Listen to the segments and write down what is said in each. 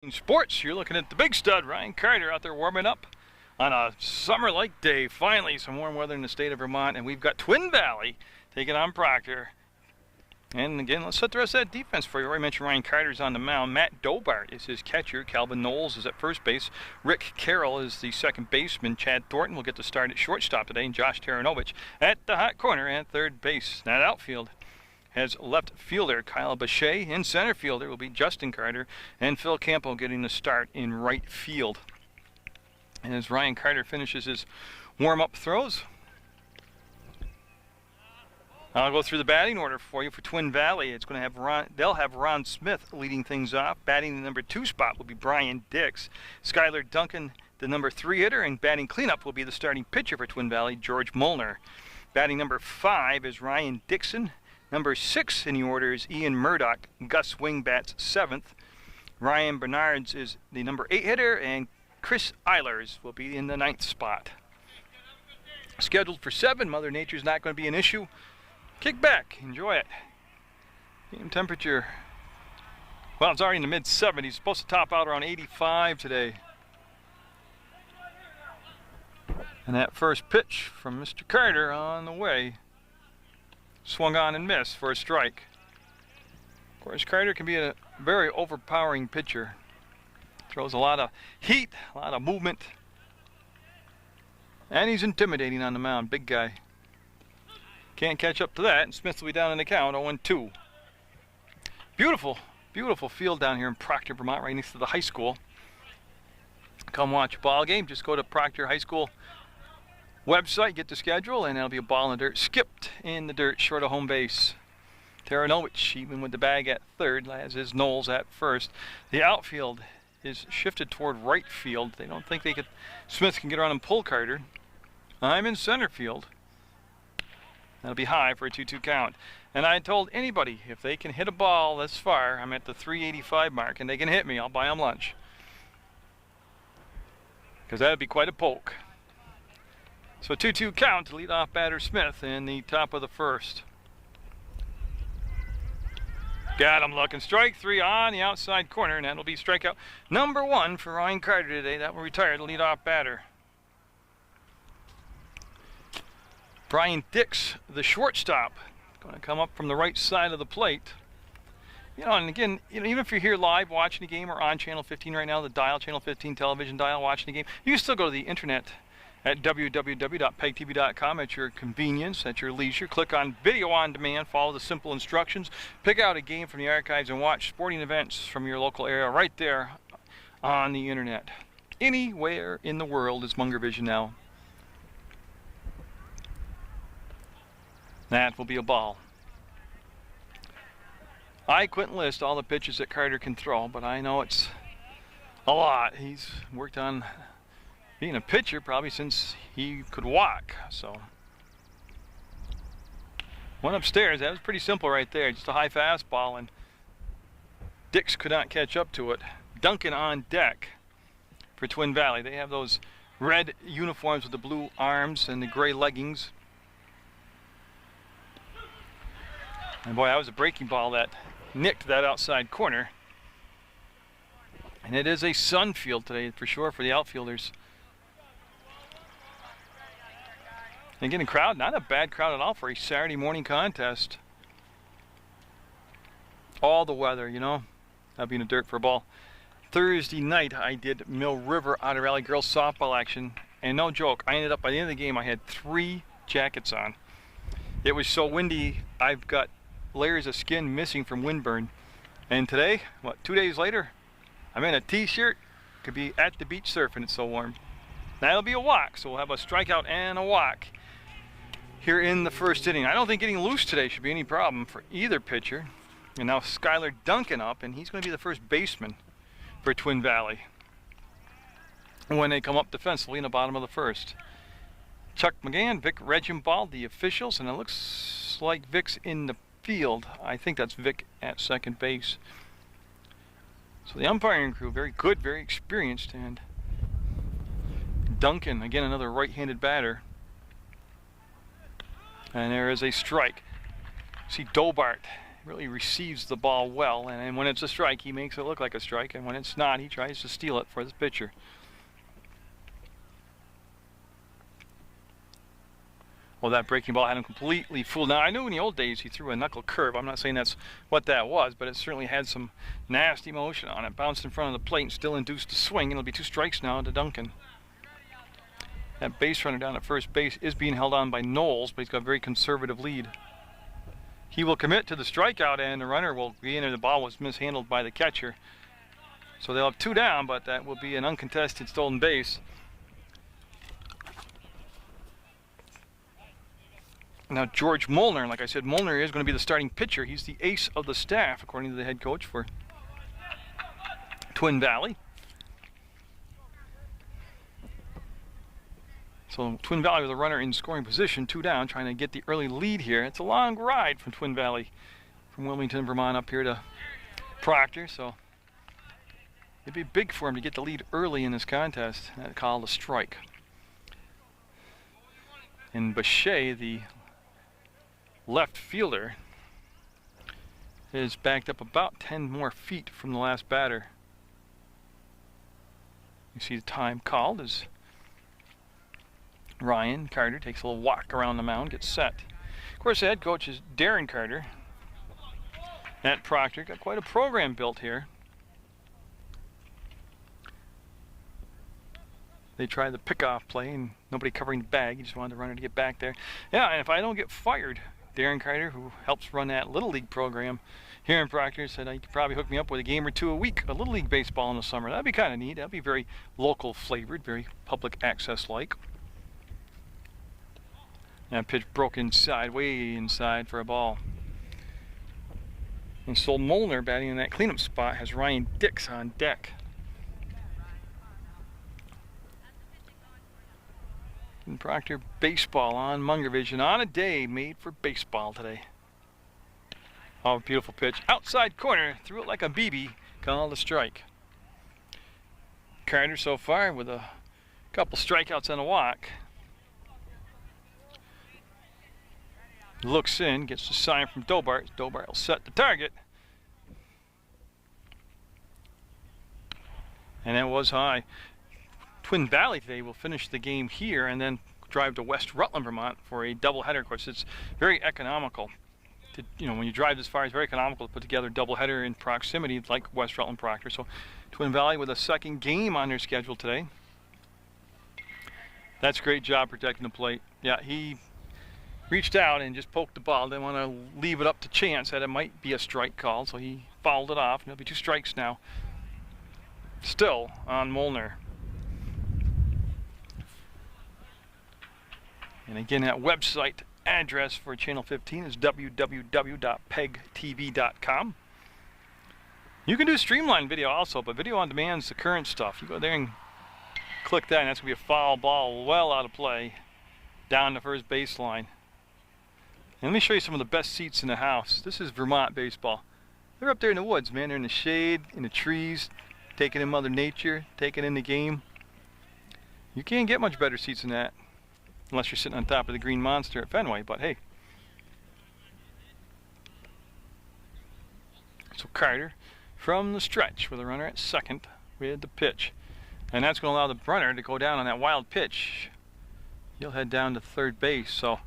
In sports, you're looking at the big stud, Ryan Carter, out there warming up on a summer-like day. Finally, some warm weather in the state of Vermont, and we've got Twin Valley taking on Proctor. And again, let's set the rest of that defense for you. I already mentioned Ryan Carter's on the mound. Matt Dobart is his catcher. Calvin Knowles is at first base. Rick Carroll is the second baseman. Chad Thornton will get the start at shortstop today, and Josh Taranovich at the hot corner at third base. That outfield has left fielder Kyle Bechet. In center fielder will be Justin Carter, and Phil Campo getting the start in right field. And as Ryan Carter finishes his warm-up throws, I'll go through the batting order for you for Twin Valley. It's going to have they'll have Ron Smith leading things off. Batting the number 2 spot will be Brian Dix. Skylar Duncan, the number 3 hitter, and batting cleanup will be the starting pitcher for Twin Valley, George Molnar. Batting number 5 is Ryan Dixon. Number 6 in the order is Ian Murdoch. Gus Wing bats 7th. Ryan Bernards is the number 8 hitter, and Chris Eilers will be in the 9th spot. Scheduled for 7. Mother Nature's not going to be an issue. Kick back, enjoy it. Game temperature, well, it's already in the mid-70s. It's supposed to top out around 85 today. And that first pitch from Mr. Carter on the way. Swung on and missed for a strike. Of course, Carter can be a very overpowering pitcher. Throws a lot of heat, a lot of movement. And he's intimidating on the mound, big guy. Can't catch up to that, and Smith will be down in the count, 0-2. Beautiful, beautiful field down here in Proctor, Vermont, right next to the high school. Come watch a ball game. Just go to Proctor High School website, get the schedule, and there'll be a ball in the dirt, skipped in the dirt, short of home base. Taranovich, even with the bag at third, as is Knowles at first. The outfield is shifted toward right field. They don't think Smith can get around and pull Carter. I'm in center field. That'll be high for a 2-2 count. And I told anybody, if they can hit a ball this far, I'm at the 385 mark, and they can hit me, I'll buy them lunch. Because that would be quite a poke. So 2-2 count to lead off batter Smith in the top of the first. Got him looking. Strike 3 on the outside corner, and that'll be strikeout number 1 for Ryan Carter today. That will retire the lead off batter. Brian Dix, the shortstop, going to come up from the right side of the plate. You know, and again, even if you're here live watching the game or on Channel 15 right now, the dial, Channel 15 television dial, watching the game, you can still go to the internet at www.pegtv.com at your convenience, at your leisure. Click on Video on Demand, follow the simple instructions, pick out a game from the archives, and watch sporting events from your local area right there on the internet. Anywhere in the world is Munger Vision now. That will be a ball. I couldn't list all the pitches that Carter can throw, but I know it's a lot. He's worked on being a pitcher probably since he could walk. So one upstairs, that was pretty simple right there. Just a high fastball, and Dix could not catch up to it. Duncan on deck for Twin Valley. They have those red uniforms with the blue arms and the gray leggings. And boy, that was a breaking ball that nicked that outside corner. And it is a sun field today for sure for the outfielders. And again, the crowd, not a bad crowd at all for a Saturday morning contest. All the weather, you know, not being a dirt for a ball. Thursday night, I did Mill River Otter Valley girls softball action. And no joke, I ended up, by the end of the game, I had 3 jackets on. It was so windy, I've got layers of skin missing from windburn. And today, 2 days later, I'm in a t-shirt. Could be at the beach surfing, it's so warm. That'll be a walk, so we'll have a strikeout and a walk here in the first inning. I don't think getting loose today should be any problem for either pitcher. And now Skylar Duncan up, and he's going to be the first baseman for Twin Valley when they come up defensively in the bottom of the first. Chuck McGann, Vic Regimbald, the officials, and it looks like Vic's in the field. I think that's Vic at second base. So the umpiring crew, very good, very experienced, and Duncan, again, another right-handed batter. And there is a strike. See Dobart really receives the ball well, and when it's a strike, he makes it look like a strike, and when it's not, he tries to steal it for the pitcher. Well, that breaking ball had him completely fooled. Now, I knew in the old days he threw a knuckle curve. I'm not saying that's what that was, but it certainly had some nasty motion on it. Bounced in front of the plate and still induced a swing, and it'll be 2 strikes now to Duncan. That base runner down at first base is being held on by Knowles, but he's got a very conservative lead. He will commit to the strikeout, and the runner will be in there. The ball was mishandled by the catcher. So they'll have 2 down, but that will be an uncontested stolen base. Now George Molnar, like I said, Molnar is going to be the starting pitcher. He's the ace of the staff, according to the head coach for Twin Valley. So Twin Valley with a runner in scoring position, 2 down, trying to get the early lead here. It's a long ride from Twin Valley, from Wilmington, Vermont, up here to Proctor. So it'd be big for him to get the lead early in this contest. That called a strike. And Bechet, the left fielder, is backed up about 10 more feet from the last batter. You see the time called as Ryan Carter takes a little walk around the mound, gets set. Of course, the head coach is Darren Carter at Proctor. Got quite a program built here. They tried the pickoff play and nobody covering the bag. He just wanted the runner to get back there. Yeah, and if I don't get fired, Darren Carter, who helps run that Little League program here in Proctor, said I could probably hook me up with a game or 2 a week of Little League baseball in the summer. That'd be kind of neat. That'd be very local flavored, very public access like. That pitch broke inside, way inside for a ball. And so Molnar, batting in that cleanup spot, has Ryan Dix on deck. And Proctor baseball on Munger Vision on a day made for baseball today. Oh, beautiful pitch. Outside corner, threw it like a BB, called a strike. Carter so far with a couple strikeouts and a walk. Looks in, gets the sign from Dobart. Dobart will set the target. And that was high. Twin Valley today will finish the game here and then drive to West Rutland, Vermont for a doubleheader. Of course, it's very economical. When you drive this far, it's very economical to put together a doubleheader in proximity like West Rutland Proctor. So Twin Valley with a second game on their schedule today. That's a great job protecting the plate. Yeah, he reached out and just poked the ball. Didn't want to leave it up to chance that it might be a strike call, so he fouled it off. And it'll be 2 strikes now. Still on Molnar. And again, that website address for Channel 15 is www.pegtv.com. You can do streamlined video also, but video on demand is the current stuff. You go there and click that, and that's going to be a foul ball well out of play down the first baseline. And let me show you some of the best seats in the house. This is Vermont baseball. They're up there in the woods, man. They're in the shade, in the trees, taking in Mother Nature, taking in the game. You can't get much better seats than that, unless you're sitting on top of the Green Monster at Fenway, but hey. So Carter from the stretch with a runner at second with the pitch. And that's going to allow the runner to go down on that wild pitch. He'll head down to third base. So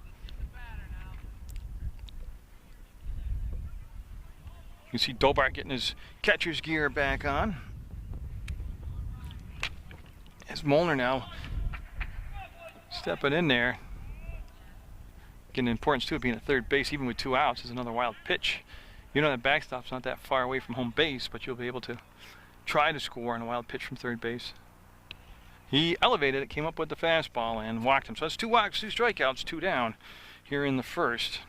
you can see Dobart getting his catcher's gear back on. As Molnar now stepping in there. Getting importance too of being at third base, even with 2 outs, is another wild pitch. You know that backstop's not that far away from home base, but you'll be able to try to score on a wild pitch from third base. He elevated it, came up with the fastball, and walked him. So that's 2 walks, 2 strikeouts, 2 down here in the first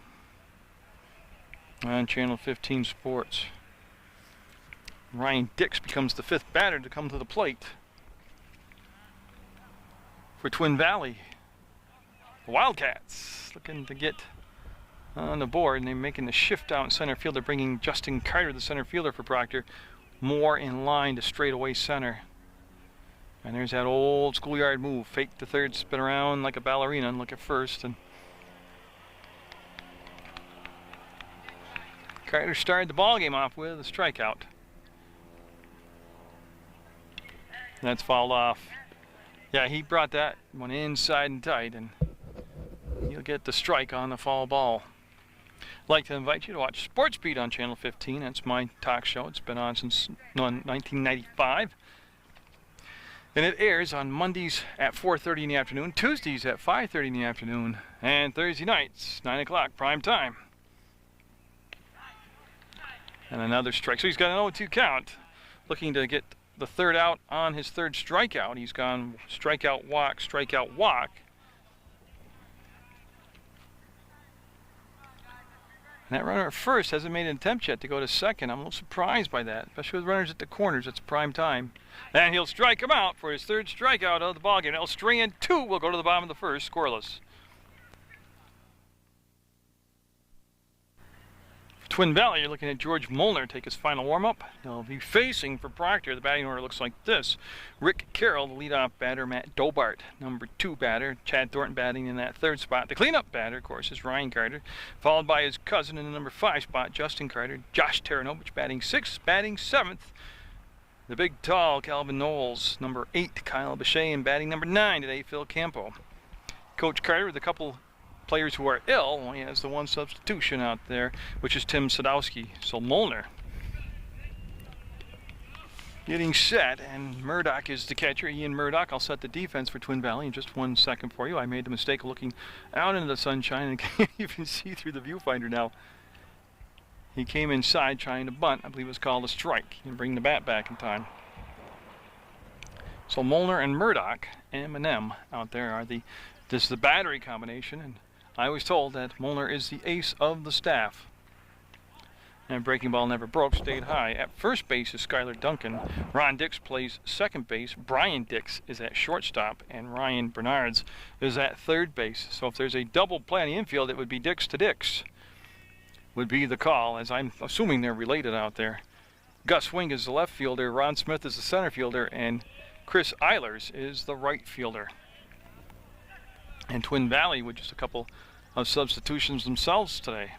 on Channel 15 Sports. Ryan Dix becomes the 5th batter to come to the plate for Twin Valley. The Wildcats looking to get on the board, and they're making the shift out in center field. They're bringing Justin Carter, the center fielder for Proctor, more in line to straightaway center. And there's that old schoolyard move. Fake to third, spin around like a ballerina and look at first. And Carter started the ball game off with a strikeout. That's fouled off. Yeah, he brought that one inside and tight, and he'll get the strike on the foul ball. I'd like to invite you to watch Sports Beat on Channel 15. That's my talk show. It's been on since 1995. And it airs on Mondays at 4:30 in the afternoon, Tuesdays at 5:30 in the afternoon, and Thursday nights, 9 o'clock, prime time. And another strike. So he's got an 0-2 count, looking to get the third out on his third strikeout. He's gone strikeout, walk, strikeout, walk. And that runner at first hasn't made an attempt yet to go to second. I'm a little surprised by that, especially with runners at the corners. It's prime time. And he'll strike him out for his third strikeout of the ballgame. That'll string in two. We'll go to the bottom of the first, scoreless. Twin Valley, you're looking at George Molnar take his final warm-up. He'll be facing for Proctor. The batting order looks like this. Rick Carroll, the leadoff batter. Matt Dobart, number 2 batter. Chad Thornton batting in that 3rd spot. The cleanup batter, of course, is Ryan Carter, followed by his cousin in the number 5 spot, Justin Carter. Josh Taranovich batting 6th, batting 7th. The big, tall Calvin Knowles, number 8, Kyle Bechet, and batting number 9 today, Phil Campo. Coach Carter with a couple players who are ill. Well, he has the one substitution out there, which is Tim Sadowski. So Molnar getting set, and Murdoch is the catcher. Ian Murdoch. I'll set the defense for Twin Valley in just 1 second for you. I made the mistake of looking out into the sunshine and can't even see through the viewfinder now. He came inside trying to bunt. I believe it was called a strike. He can bring the bat back in time. So Molnar and Murdoch, M&M out there are this is the battery combination, and I was told that Molnar is the ace of the staff. And breaking ball never broke, stayed high. At first base is Skylar Duncan. Ron Dix plays second base. Brian Dix is at shortstop, and Ryan Bernards is at third base. So if there's a double play on the infield, it would be Dix to Dix would be the call, as I'm assuming they're related out there. Gus Wing is the left fielder, Ron Smith is the center fielder, and Chris Eilers is the right fielder. And Twin Valley with just a couple of substitutions themselves today.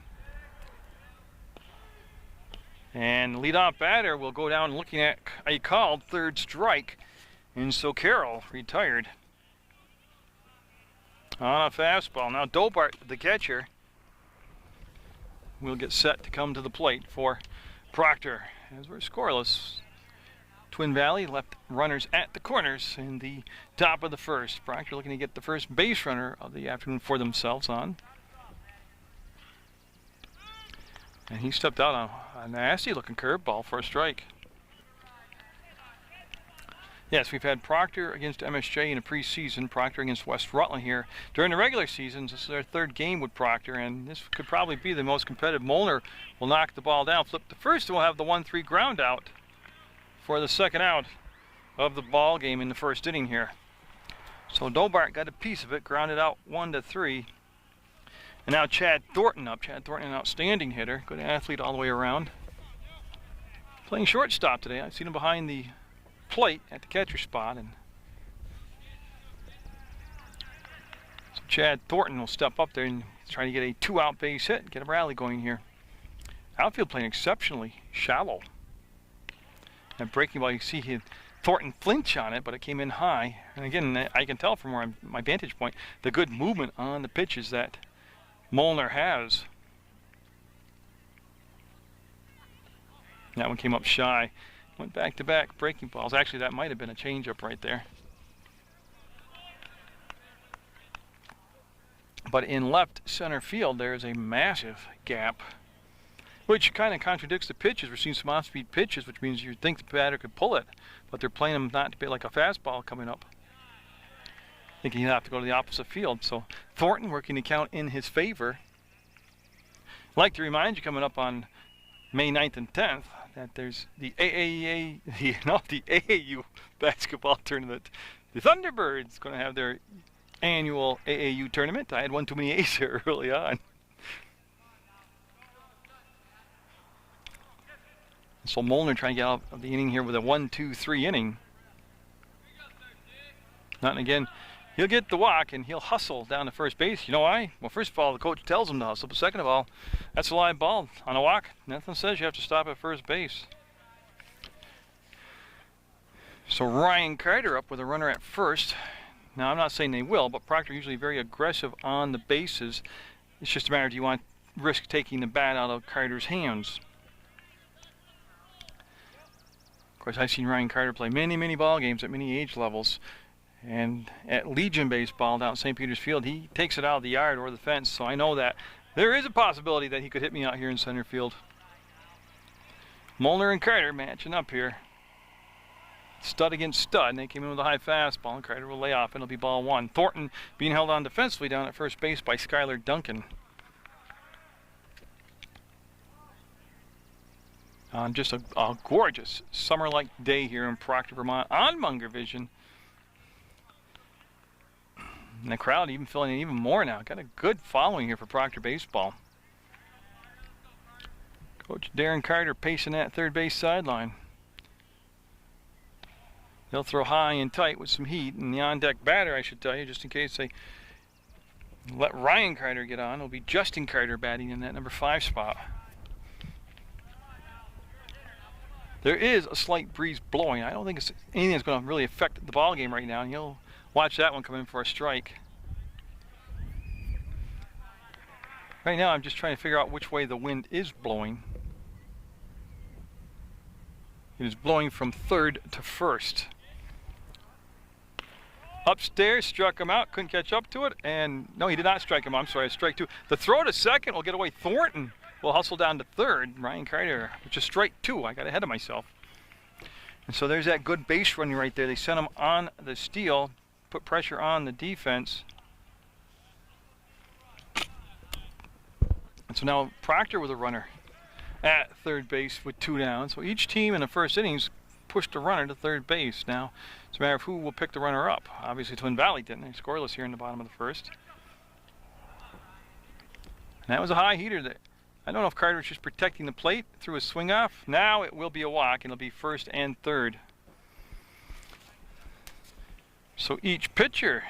And leadoff batter will go down looking at a called 3rd strike. And so Carroll retired on a fastball. Now Dobart, the catcher, will get set to come to the plate for Proctor. As we're scoreless, Twin Valley left runners at the corners in the top of the first. Proctor looking to get the first base runner of the afternoon for themselves on. And he stepped out on a nasty looking curveball for a strike. Yes, we've had Proctor against MSJ in a preseason, Proctor against West Rutland here. During the regular seasons, this is their 3rd game with Proctor, and this could probably be the most competitive. Molnar will knock the ball down, flip the first, and we'll have the 1-3 ground out for the 2nd out of the ball game in the 1st inning here. So Dobart got a piece of it, grounded out 1-3. And now Chad Thornton up. Chad Thornton, an outstanding hitter, good athlete all the way around. Playing shortstop today. I've seen him behind the plate at the catcher spot. And so Chad Thornton will step up there and try to get a 2-out base hit and get a rally going here. Outfield playing exceptionally shallow. And breaking ball, you see Thornton flinch on it, but it came in high. And again, I can tell from where my vantage point, the good movement on the pitches that Molnar has. That one came up shy. Went back-to-back breaking balls. Actually, that might have been a changeup right there. But in left center field, there is a massive gap, which kind of contradicts the pitches. We're seeing some off-speed pitches, which means you think the batter could pull it, but they're playing them not to be like a fastball coming up. Thinking he'll have to go to the opposite field. So Thornton working the count in his favor. I'd like to remind you, coming up on May 9th and 10th, that there's the AAU basketball tournament. The Thunderbirds going to have their annual AAU tournament. I had one too many A's here early on. So Molnar trying to get out of the inning here with a 1-2-3 inning. Not again. he'll get the walk and he'll hustle down to first base. You know why? Well, first of all, the coach tells him to hustle, but second of all, that's a live ball on a walk. Nothing says you have to stop at first base. So Ryan Carter up with a runner at first. Now, I'm not saying they will, but Proctor usually very aggressive on the bases. It's just a matter of, do you want to risk taking the bat out of Carter's hands? Of course, I've seen Ryan Carter play many, many ball games at many age levels. And at Legion Baseball down at St. Peter's Field, he takes it out of the yard or the fence. So I know that there is a possibility that he could hit me out here in center field. Munger and Carter matching up here. Stud against stud, and they came in with a high fastball, and Carter will lay off, and it'll be ball one. Thornton being held on defensively down at first base by Skylar Duncan. On just a gorgeous summer-like day here in Proctor, Vermont, on Munger Vision. And the crowd even filling in even more now. Got a good following here for Proctor baseball. Coach Darren Carter pacing that third base sideline. They'll throw high and tight with some heat, and the on-deck batter, I should tell you, just in case they let Ryan Carter get on, it'll be Justin Carter batting in that number 5 spot. There is a slight breeze blowing. I don't think it's anything that's going to really affect the ball game right now, and you'll watch that one come in for a strike. Right now, I'm just trying to figure out which way the wind is blowing. It is blowing from third to first. Upstairs, struck him out, couldn't catch up to it, and no, he did not strike him. I'm sorry, strike 2. The throw to second will get away. Thornton will hustle down to third. Ryan Carter, which is strike 2. I got ahead of myself. And so there's that good base running right there. They sent him on the steal, put pressure on the defense. And so now Proctor with a runner at third base with 2 down. So each team in the first innings pushed a runner to third base. Now it's a matter of who will pick the runner up. Obviously Twin Valley didn't. They're scoreless here in the bottom of the first. And that was a high heater there. I don't know if Carter was just protecting the plate through his swing off. Now it will be a walk, and it'll be first and third. So each pitcher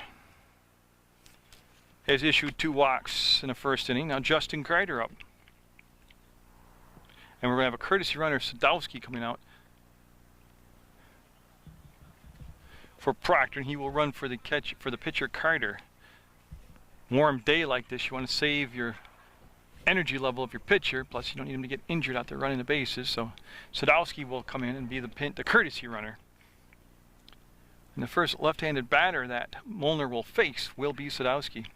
has issued 2 walks in the first inning. Now Justin Carter up. And we're going to have a courtesy runner, Sadowski, coming out for Proctor, and he will run for the catch for the pitcher Carter. Warm day like this, you want to save your energy level of your pitcher, plus you don't need him to get injured out there running the bases. So Sadowski will come in and be the courtesy runner. And the first left-handed batter that Munger will face will be Sadowski.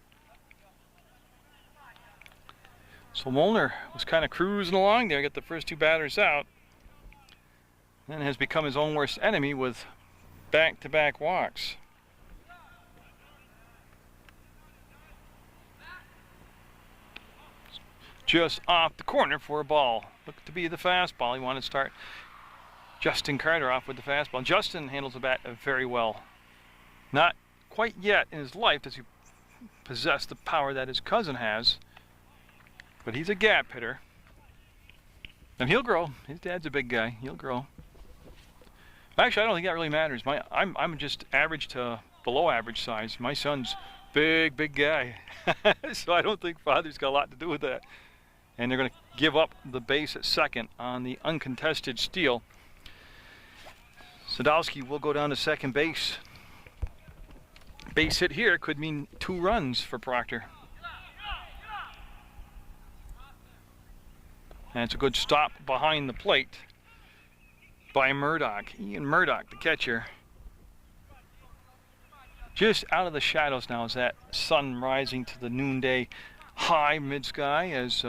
So Munger was kind of cruising along there, got the first 2 batters out, then has become his own worst enemy with back-to-back walks. Just off the corner for a ball. Looked to be the fastball. He wanted to start Justin Carter off with the fastball. Justin handles the bat very well. Not quite yet in his life does he possess the power that his cousin has, but he's a gap hitter. And he'll grow. His dad's a big guy. He'll grow. Actually, I don't think that really matters. I'm just average to below average size. My son's big guy. So I don't think father's got a lot to do with that. And they're going to give up the base at second on the uncontested steal. Sadowski will go down to second base. Base hit here could mean 2 runs for Proctor. And it's a good stop behind the plate by Murdoch. Ian Murdoch, the catcher. Just out of the shadows now is that sun rising to the noonday high mid-sky as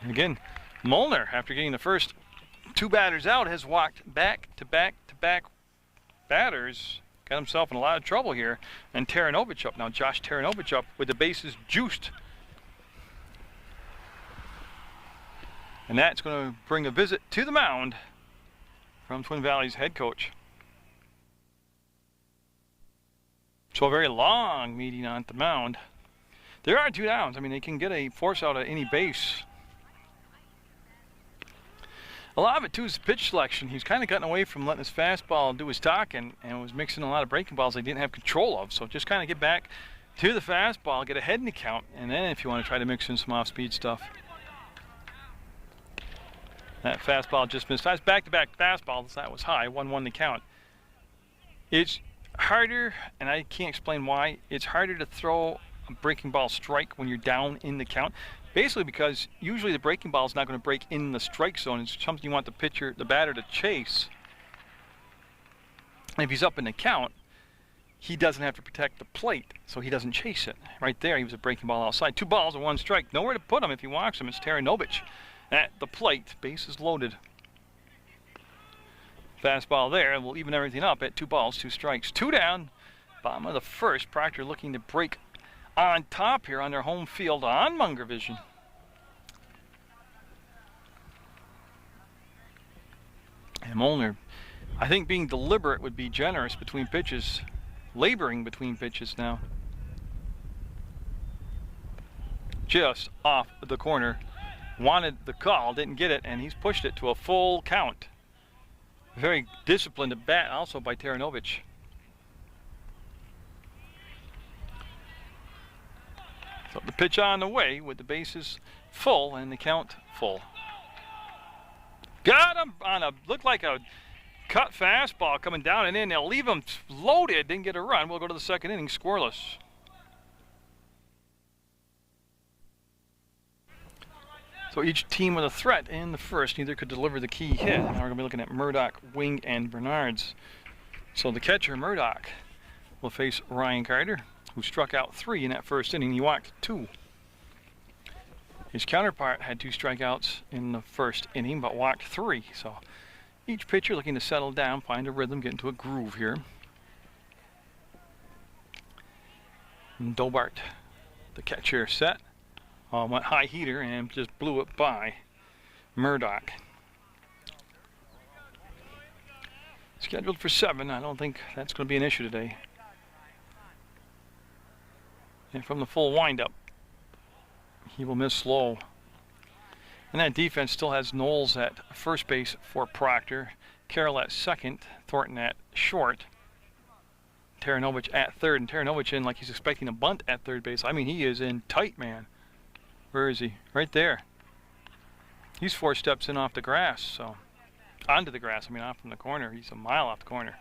again, Munger, after getting the first 2 batters out, has walked back-to-back batters. Got himself in a lot of trouble here. And Taranovich up now. Josh Taranovich up with the bases juiced. And that's going to bring a visit to the mound from Twin Valley's head coach. So a very long meeting on the mound. There are 2 downs. I mean, they can get a force out of any base. A lot of it too is pitch selection. He's kind of gotten away from letting his fastball do his talking and was mixing a lot of breaking balls they didn't have control of. So just kind of get back to the fastball, get ahead in the count, and then if you want to try to mix in some off-speed stuff. That fastball just missed. That's back-to-back fastballs. That was high. 1-1 the count. It's harder, and I can't explain why. It's harder to throw a breaking ball strike when you're down in the count. Basically because usually the breaking ball is not going to break in the strike zone. It's something you want the batter to chase. And if he's up in the count, he doesn't have to protect the plate, so he doesn't chase it. Right there, he was a breaking ball outside. 2 balls and 1 strike. Nowhere to put him if he walks him. It's Taranovich at the plate. Bases loaded. Fastball there, and we'll even everything up at 2 balls, 2 strikes. 2 down, bottom of the first. Proctor looking to break on top here on their home field on Munger Vision. And Munger, I think being deliberate would be generous between pitches, laboring between pitches now. Just off the corner. Wanted the call, didn't get it, and he's pushed it to a full count. Very disciplined at bat also by Taranovich. So the pitch on the way with the bases full and the count full. Got him on a, looked like a cut fastball coming down and in. They'll leave him loaded, didn't get a run. We'll go to the second inning scoreless. So each team with a threat in the first, neither could deliver the key hit. Now we're going to be looking at Murdoch, Wing, and Bernards. So the catcher, Murdoch, will face Ryan Carter, who struck out 3 in that first inning. He walked 2. His counterpart had 2 strikeouts in the first inning, but walked 3. So each pitcher looking to settle down, find a rhythm, get into a groove here. And Dobart, the catcher, set. Went high heater and just blew it by Murdoch. Scheduled for 7. I don't think that's going to be an issue today. And from the full windup, he will miss slow. And that defense still has Knowles at first base for Proctor, Carroll at second, Thornton at short, Taranovich at third, and Taranovich in like he's expecting a bunt at third base. I mean, he is in tight, man. Where is he? Right there. He's 4 steps in off the grass, so onto the grass. I mean, off from the corner. He's a mile off the corner.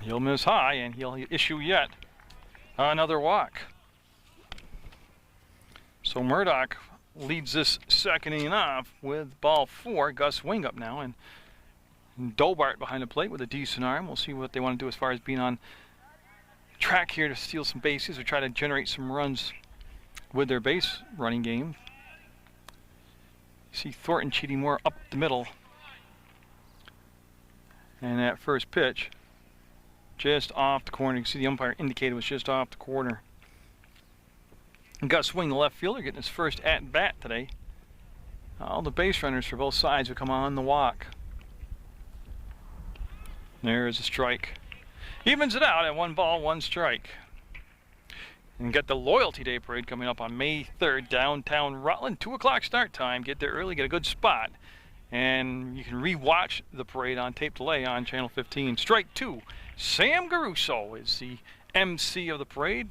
He'll miss high, and he'll issue yet another walk. So Murdoch leads this second inning off with ball 4. Gus Wing up now, and Dobart behind the plate with a decent arm. We'll see what they want to do as far as being on track here to steal some bases or try to generate some runs with their base running game. You see Thornton cheating more up the middle. And that first pitch, just off the corner. You can see the umpire indicated it was just off the corner. And Gus Wing, the left fielder, getting his first at-bat today. All the base runners for both sides will come on the walk. There's a strike. Evens it out at 1 ball, 1 strike. And got the Loyalty Day Parade coming up on May 3rd, downtown Rutland. 2 o'clock start time. Get there early, get a good spot. And you can re-watch the parade on tape delay on Channel 15. Strike 2. Sam Garuso is the MC of the parade.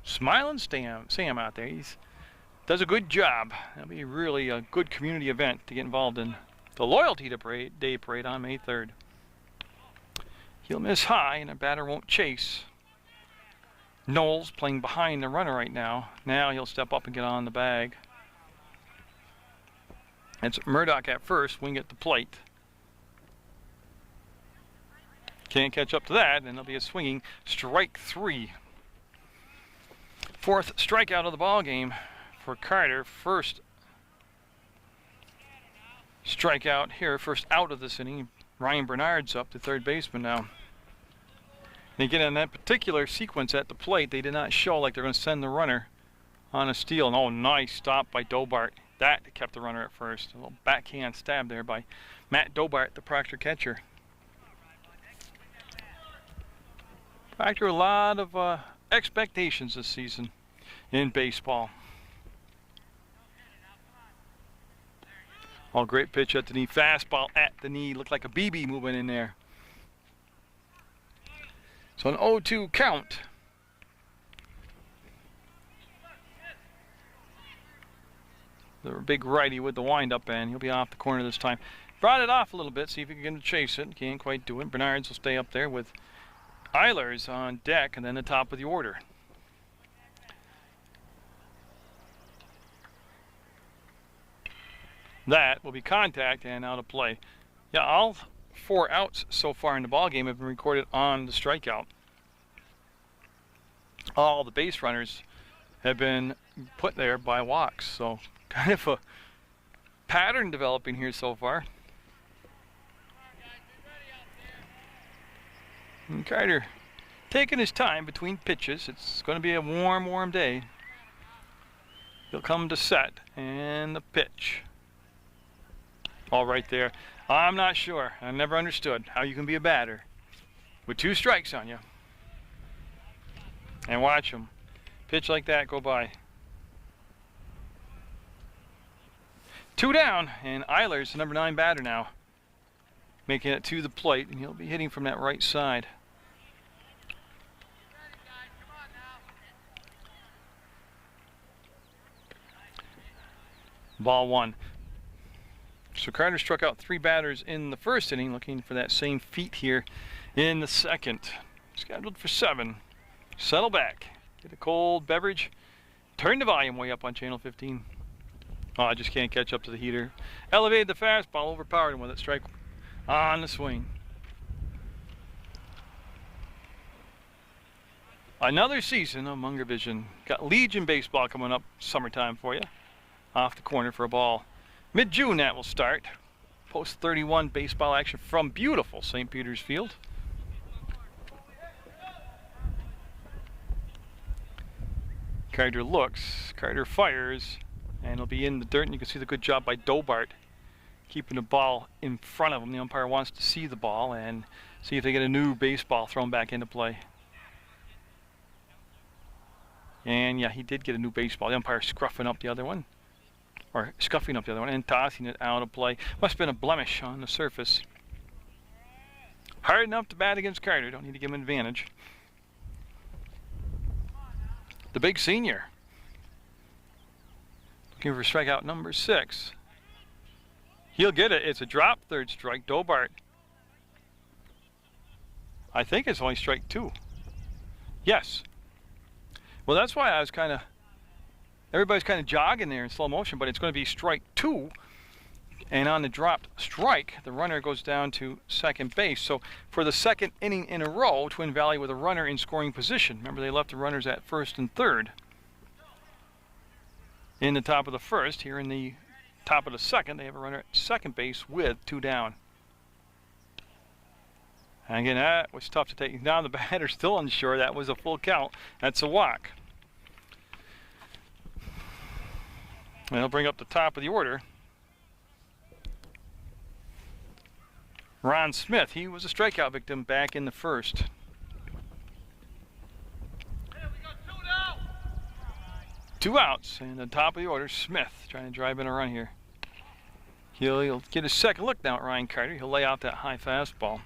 Smiling Sam out there. He does a good job. That'll be really a good community event to get involved in. The Loyalty Day Parade on May 3rd. He'll miss high, and the batter won't chase. Knowles playing behind the runner right now. Now he'll step up and get on the bag. It's Murdoch at first, Wing at the plate. Can't catch up to that, and there'll be a swinging strike 3. 4th strikeout of the ball game for Carter. First strikeout here, first out of this inning. Ryan Bernard's up, the third baseman now. And again, in that particular sequence at the plate, they did not show like they're going to send the runner on a steal. And oh, nice stop by Dobart. That kept the runner at first. A little backhand stab there by Matt Dobart, the Proctor catcher. Proctor, a lot of expectations this season. in baseball. Oh, great pitch at the knee. Fastball at the knee. Looked like a BB moving in there. So an 0-2 count. The big righty with the windup, and he'll be off the corner this time. Brought it off a little bit, see if he can chase it. Can't quite do it. Bernards will stay up there with Eilers on deck, and then the top of the order. That will be contact and out of play. Yeah, all 4 outs so far in the ball game have been recorded on the strikeout. All the base runners have been put there by walks, so kind of a pattern developing here so far. And Carter taking his time between pitches. It's going to be a warm day. He'll come to set and the pitch. All right there. I'm not sure. I never understood how you can be a batter with 2 strikes on you. And watch him pitch like that go by. 2 down, and Eilers, the number 9 batter now, making it to the plate, and he'll be hitting from that right side. Ball 1. So Carter struck out 3 batters in the first inning, looking for that same feat here in the second. Scheduled for 7. Settle back, get a cold beverage, turn the volume way up on channel 15. Oh, I just can't catch up to the heater. Elevated the fastball, overpowered him with it. Strike on the swing. Another season of Munger Vision. Got Legion Baseball coming up summertime for you. Off the corner for a ball. Mid-June that will start. Post 31 baseball action from beautiful St. Peter's Field. Carter looks, Carter fires, and he'll be in the dirt, and you can see the good job by Dobart keeping the ball in front of him. The umpire wants to see the ball and see if they get a new baseball thrown back into play. And yeah, he did get a new baseball. The umpire scuffing up the other one, and tossing it out of play. Must have been a blemish on the surface. Hard enough to bat against Carter, don't need to give him an advantage. The big senior. Looking for strikeout number 6. He'll get it. It's a drop, 3rd strike. Dobart. I think it's only strike 2. Yes. Well, that's why I was everybody's kind of jogging there in slow motion, but it's going to be strike 2. And on the dropped strike, the runner goes down to second base. So for the 2nd inning in a row, Twin Valley with a runner in scoring position. Remember, they left the runners at 1st and 3rd. In the top of the 1st, here in the top of the 2nd, they have a runner at second base with 2 down. And again, that was tough to take. Now the batter's still unsure. That was a full count. That's a walk. And he'll bring up the top of the order. Ron Smith, he was a strikeout victim back in the 1st. Two outs, and the top of the order, Smith trying to drive in a run here. He'll get his second look now at Ryan Carter. He'll lay out that high fastball.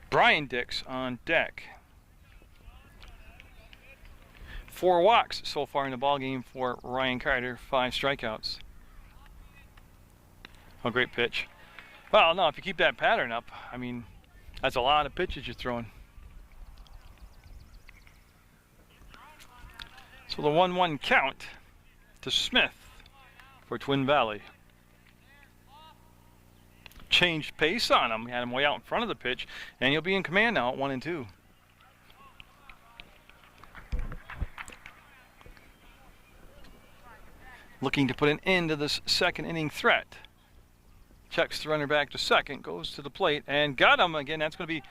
Brian Dix on deck. 4 walks so far in the ball game for Ryan Carter, 5 strikeouts. Oh, great pitch. Well, no, if you keep that pattern up, I mean, that's a lot of pitches you're throwing. So the 1-1 count to Smith for Twin Valley. Changed pace on him. Had him way out in front of the pitch, and he'll be in command now at 1-2. Looking to put an end to this 2nd inning threat. Checks the runner back to second, goes to the plate, and got him again. That's going to be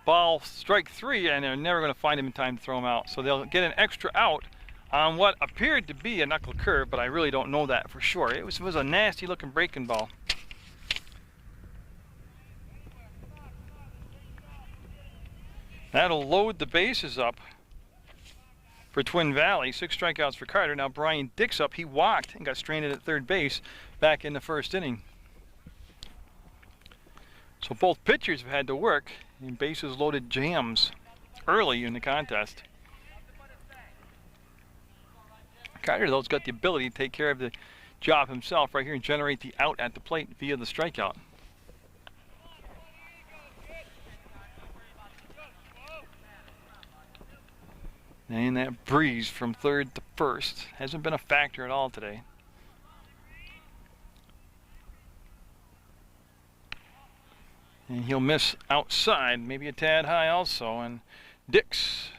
ball strike 3, and they're never going to find him in time to throw him out. So they'll get an extra out on what appeared to be a knuckle curve, but I really don't know that for sure. It was a nasty looking breaking ball. That'll load the bases up. for Twin Valley. 6 strikeouts for Carter. Now Brian Dix up. He walked and got stranded at third base back in the first inning. So both pitchers have had to work in bases loaded jams early in the contest. Carter, though, has got the ability to take care of the job himself right here and generate the out at the plate via the strikeout. And that breeze from third to first hasn't been a factor at all today. And he'll miss outside, maybe a tad high also. And Dix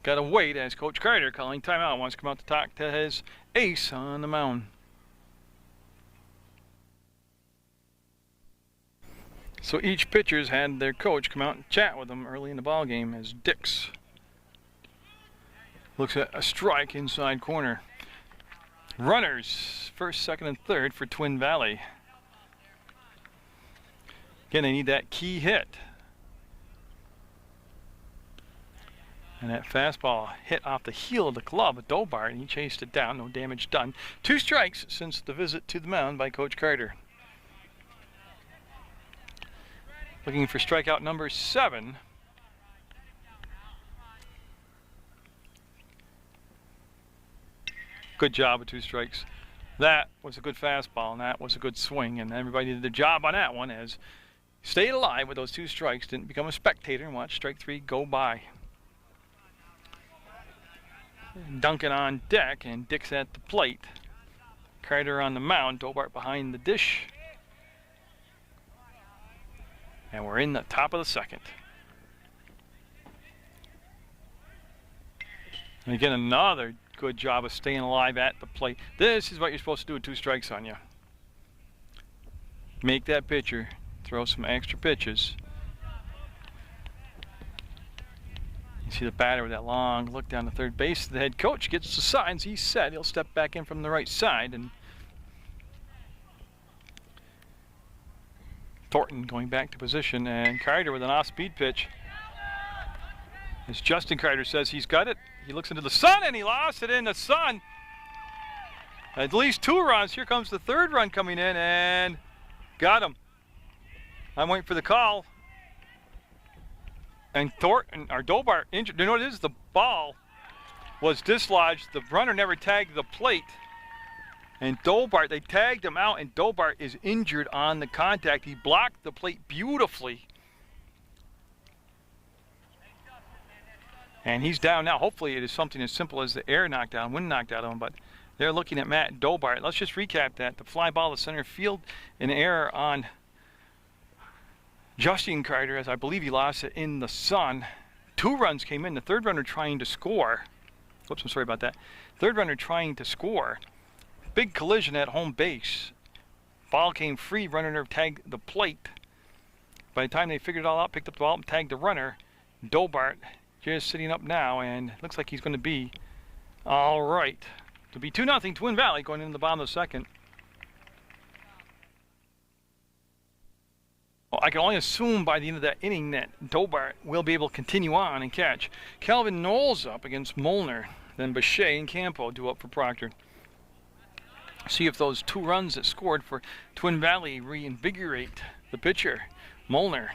got to wait as Coach Carter calling timeout. Wants to come out to talk to his ace on the mound. So each pitcher's had their coach come out and chat with them early in the ball game as Dix looks at a strike inside corner. Runners, first, second, and third for Twin Valley. Again, they need that key hit. And that fastball hit off the heel of the glove of Dobart, and he chased it down. No damage done. 2 strikes since the visit to the mound by Coach Carter. Looking for strikeout number 7. Good job with 2 strikes. That was a good fastball, and that was a good swing, and everybody did their job on that one as stayed alive with those 2 strikes, didn't become a spectator and watch strike 3 go by. Duncan on deck and Dix at the plate. Carter on the mound, Dobart behind the dish. And we're in the top of the second. And again, another good job of staying alive at the plate. This is what you're supposed to do with 2 strikes on you. Make that pitcher throw some extra pitches. You see the batter with that long look down the third base. The head coach gets the signs. He said he'll step back in from the right side. And Thornton going back to position, and Carter with an off-speed pitch. As Justin Carter says he's got it. He looks into the sun, and he lost it in the sun. At least 2 runs. Here comes the 3rd run coming in, and got him. I'm waiting for the call. And Thornton, or Dobart, injured. You know what it is? The ball was dislodged. The runner never tagged the plate. And Dobart, they tagged him out, and Dobart is injured on the contact. He blocked the plate beautifully. And he's down now. Hopefully it is something as simple as the air knockdown, wind knocked out of him, but they're looking at Matt Dobart. Let's just recap that. The fly ball to center field, an error on Justin Carter, as I believe he lost it in the sun. 2 runs came in. The 3rd runner trying to score. Oops, I'm sorry about that. 3rd runner trying to score. Big collision at home base. Ball came free. Runner never tagged the plate. By the time they figured it all out, picked up the ball and tagged the runner. Dobart just sitting up now, and looks like he's going to be all right. To be 2-0 Twin Valley going into the bottom of the second. Well, I can only assume by the end of that inning that Dobart will be able to continue on and catch. Calvin Knowles up against Molnar. Then Bechet and Campo do up for Proctor. See if those 2 runs that scored for Twin Valley reinvigorate the pitcher, Molnar.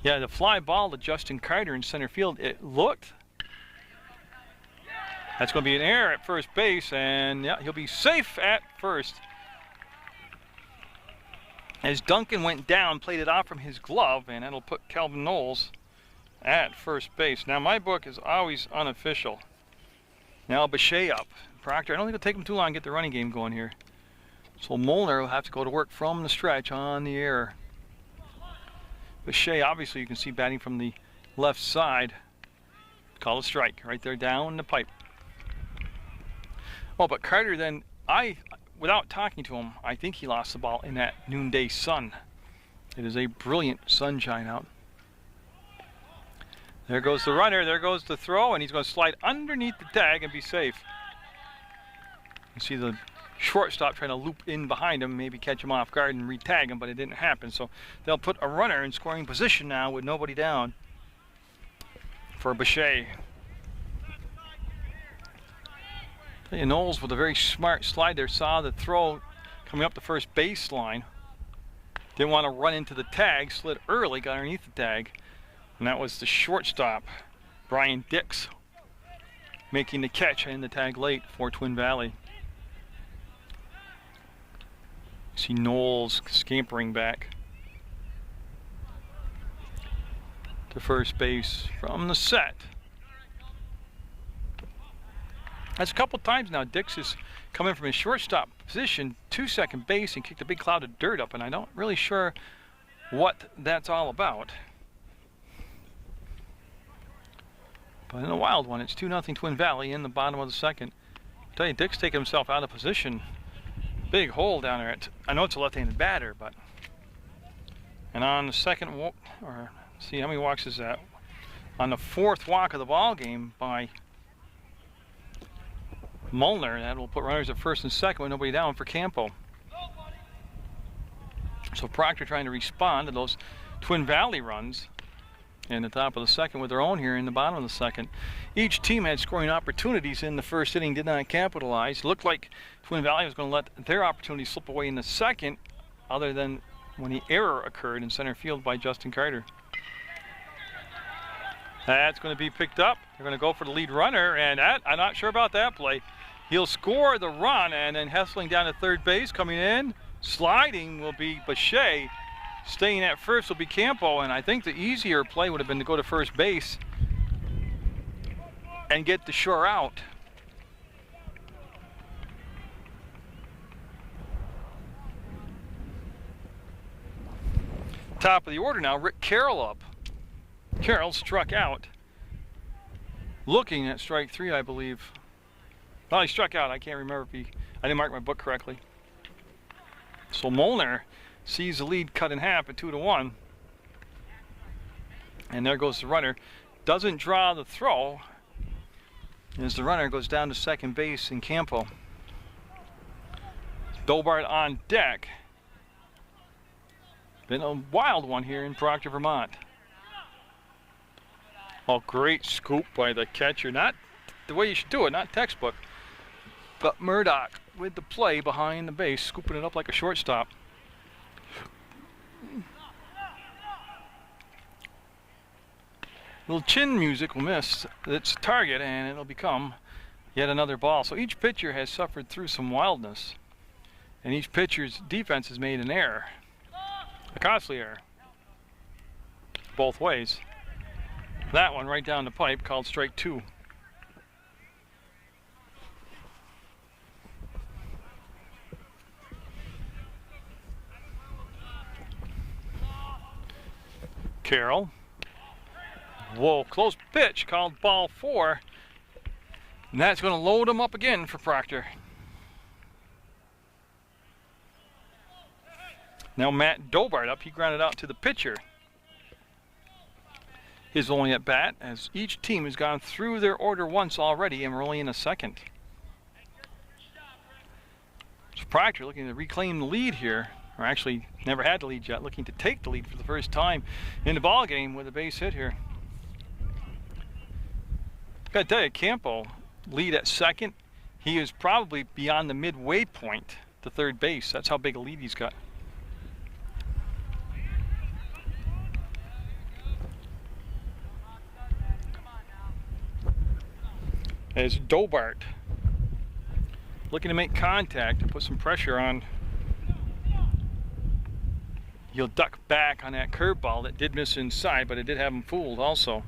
Yeah, the fly ball to Justin Carter in center field, it looked. That's going to be an error at first base, and yeah, he'll be safe at first. As Duncan went down, played it off from his glove, and that'll put Calvin Knowles at first base. Now, my book is always unofficial. Now, Bechet up. Proctor, I don't think it'll take him too long to get the running game going here. So Molnar will have to go to work from the stretch on the error. Bechet, obviously, you can see batting from the left side. Call a strike right there down the pipe. Well, but Carter then, without talking to him, I think he lost the ball in that noonday sun. It is a brilliant sunshine out. There goes the runner, there goes the throw, and he's going to slide underneath the tag and be safe. You see the shortstop trying to loop in behind him, maybe catch him off guard and re-tag him, but it didn't happen. So they'll put a runner in scoring position now with nobody down. for Boucher. Knowles with a very smart slide there, saw the throw coming up the first baseline. Didn't want to run into the tag, slid early, got underneath the tag. And that was the shortstop, Brian Dix, making the catch and the tag late for Twin Valley. See Knowles scampering back to first base from the set. That's a couple times now Dix is coming from his shortstop position to second base and kicked a big cloud of dirt up, and I'm not really sure what that's all about. But in a wild one, it's 2-0 Twin Valley in the bottom of the second. I tell you, Dix taking himself out of position. Big hole down there. I know it's a left-handed batter, but... And on the second, or see how many walks is that? On the fourth walk of the ball game by Munger, that will put runners at first and second with nobody down for Campo. So Proctor trying to respond to those Twin Valley runs in the top of the second with their own here in the bottom of the second. Each team had scoring opportunities in the first inning, did not capitalize. It looked like Twin Valley was going to let their opportunity slip away in the second, other than when the error occurred in center field by Justin Carter. That's going to be picked up. They're going to go for the lead runner, and I'm not sure about that play. He'll score the run, and then hustling down to third base, coming in, sliding will be Boucher. Staying at first will be Campo, and I think the easier play would have been to go to first base and get the sure out. Top of the order now, Rick Carroll up. Carroll struck out. Looking at strike three, I believe. Well, he struck out. I can't remember if I didn't mark my book correctly. So Munger sees the lead cut in half at 2-1. And there goes the runner. Doesn't draw the throw as the runner goes down to second base in Campo. Dobart on deck. Been a wild one here in Proctor, Vermont. Oh, great scoop by the catcher. Not the way you should do it, not textbook. But Murdoch with the play behind the base, scooping it up like a shortstop. Little chin music will miss its target, and it'll become yet another ball. So each pitcher has suffered through some wildness, and each pitcher's defense has made an error, a costly error, both ways. That one right down the pipe, called strike two. Carroll. Whoa, close pitch, called ball four. And that's going to load him up again for Proctor. Now Matt Dobart up, he grounded out to the pitcher. His only at bat, as each team has gone through their order once already, and we're only in a second. So Proctor looking to reclaim the lead here, or actually never had the lead yet, looking to take the lead for the first time in the ball game with a base hit here. Gotta tell you, Campo lead at second. He is probably beyond the midway point to third base. That's how big a lead he's got. As Dobart looking to make contact and put some pressure on. He'll duck back on that curveball that did miss inside, but it did have him fooled also.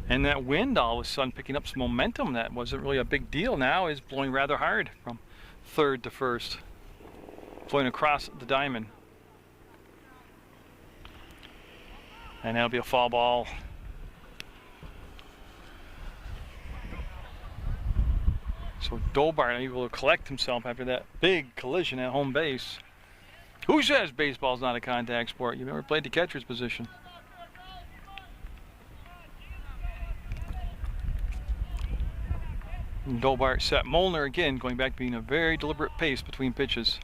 And that wind all of a sudden picking up some momentum that wasn't really a big deal now is blowing rather hard from third to first. Blowing across the diamond. And that'll be a foul ball. So Dobart able to collect himself after that big collision at home base. Who says baseball's not a contact sport? You've never played the catcher's position. And Dobart set Munger again, going back to being a very deliberate pace between pitches.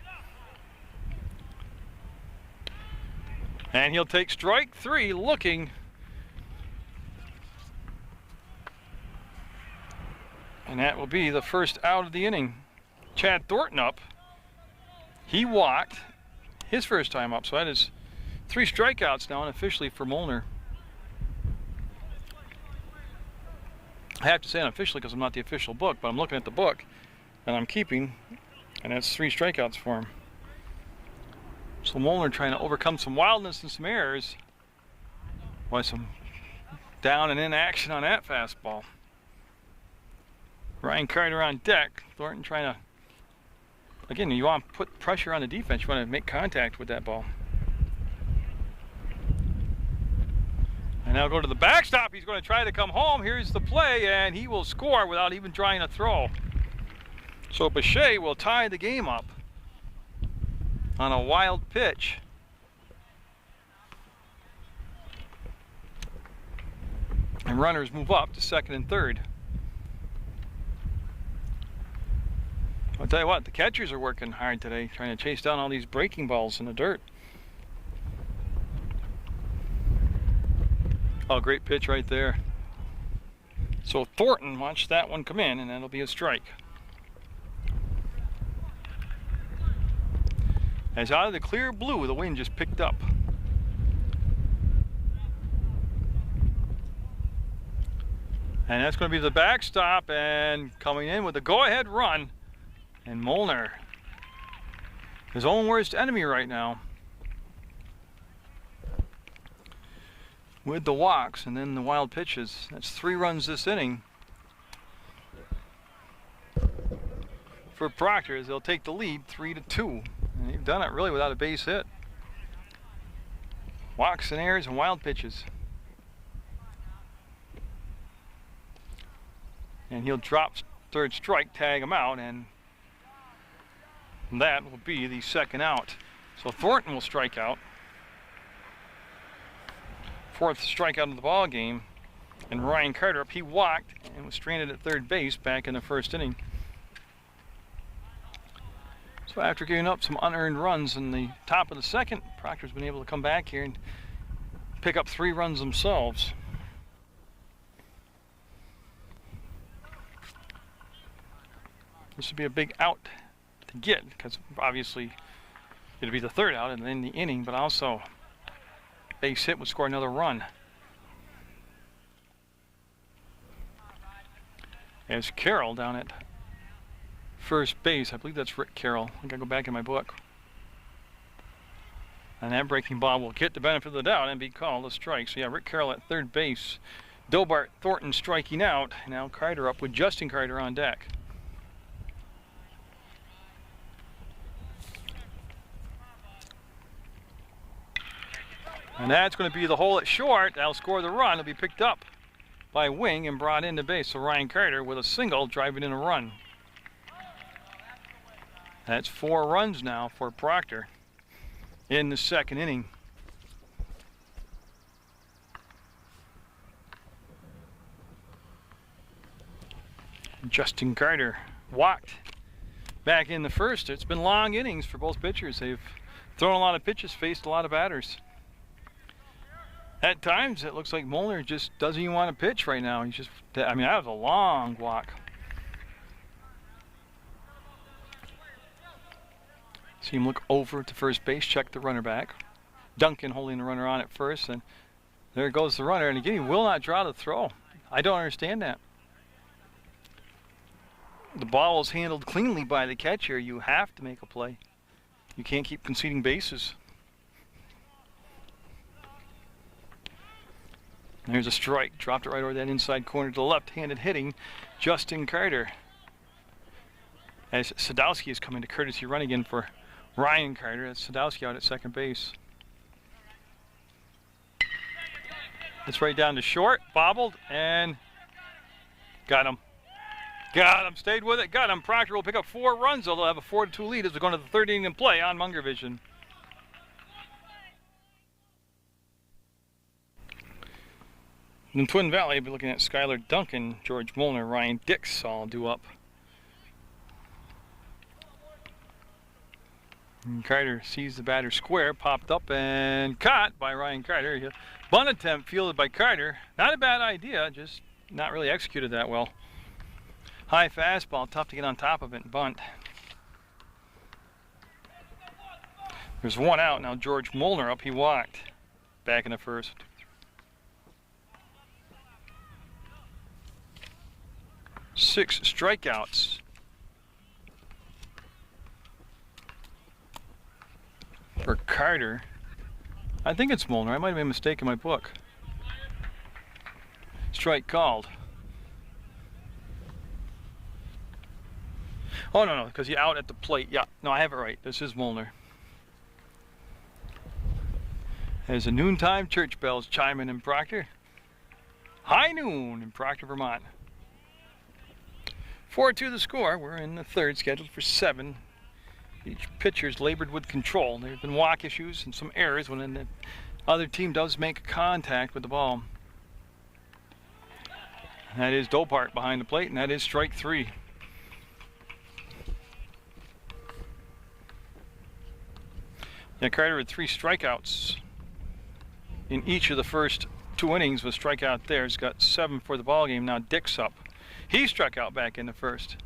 And he'll take strike three, looking And that will be the first out of the inning. Chad Thornton up. He walked his first time up, so that is 3 strikeouts now unofficially for Munger. I have to say unofficially because I'm not the official book, but I'm looking at the book and I'm keeping, and that's 3 strikeouts for him. So Munger trying to overcome some wildness and some errors. Why some down and in action on that fastball. Ryan Carter on deck. Thornton trying to, again, you want to put pressure on the defense. You want to make contact with that ball. And now go to the backstop. He's going to try to come home. Here's the play, and he will score without even trying to throw. So Bechet will tie the game up on a wild pitch. And runners move up to second and third. I'll tell you what, the catchers are working hard today, trying to chase down all these breaking balls in the dirt. Oh, great pitch right there. So Thornton, watch that one come in, and that'll be a strike. As out of the clear blue, the wind just picked up. And that's going to be the backstop, and coming in with a go-ahead run. And Munger, his own worst enemy right now, with the walks and then the wild pitches. That's 3 runs this inning for Proctor as they'll take the lead 3-2. And they've done it really without a base hit. Walks and errors and wild pitches. And he'll drop third strike, tag him out, and that will be the second out. So Thornton will strike out. 4th strikeout of the ball game. And Ryan Carter up. He walked and was stranded at third base back in the first inning. So after giving up some unearned runs in the top of the second, Proctor's been able to come back here and pick up 3 runs themselves. This would be a big out to get, because obviously it'd be the 3rd out and then the inning, but also base hit would score another run. As Carroll down at first base, I believe that's Rick Carroll. I gotta go back in my book. And that breaking ball will get the benefit of the doubt and be called a strike. So yeah, Rick Carroll at third base. Dobart Thornton striking out. Now Carter up with Justin Carter on deck. And that's going to be the hole at short. That'll score the run. It'll be picked up by Wing and brought into base. So Ryan Carter with a single driving in a run. That's 4 runs now for Proctor in the second inning. Justin Carter walked back in the first. It's been long innings for both pitchers. They've thrown a lot of pitches, faced a lot of batters. At times, it looks like Munger just doesn't even want to pitch right now. He's just, I mean, that was a long walk. See him look over to first base, check the runner back. Duncan holding the runner on at first, and there goes the runner. And again, he will not draw the throw. I don't understand that. The ball was handled cleanly by the catcher. You have to make a play. You can't keep conceding bases. There's a strike. Dropped it right over that inside corner to the left-handed hitting Justin Carter. As Sadowski is coming to courtesy run again for Ryan Carter. That's Sadowski out at second base. It's right down to short. Bobbled and got him. Got him. Stayed with it. Got him. Proctor will pick up 4 runs. They'll have a 4-2 lead as we go into the third inning in play on Munger Vision. In Twin Valley, I'll be looking at Skylar Duncan, George Munger, Ryan Dix all due up. And Carter sees the batter square, popped up and caught by Ryan Carter. Bunt attempt fielded by Carter. Not a bad idea, just not really executed that well. High fastball, tough to get on top of it and bunt. There's one out. Now George Molnar up. He walked. Back in the first. Six strikeouts. For Carter. I think it's Molnar. I might have made a mistake in my book. Strike called. Oh, no, because he's out at the plate. Yeah, no, I have it right. This is Molnar. As the noontime church bells chime in Proctor. High noon in Proctor, Vermont. 4-2 the score. We're in the third, scheduled for 7. Each pitcher's labored with control. There have been walk issues and some errors when the other team does make contact with the ball. That is Dopart behind the plate, and that is strike 3. Yeah, Carter had 3 strikeouts in each of the first 2 innings with strikeout there. He's got 7 for the ball game. Now Dick's up. He struck out back in the first.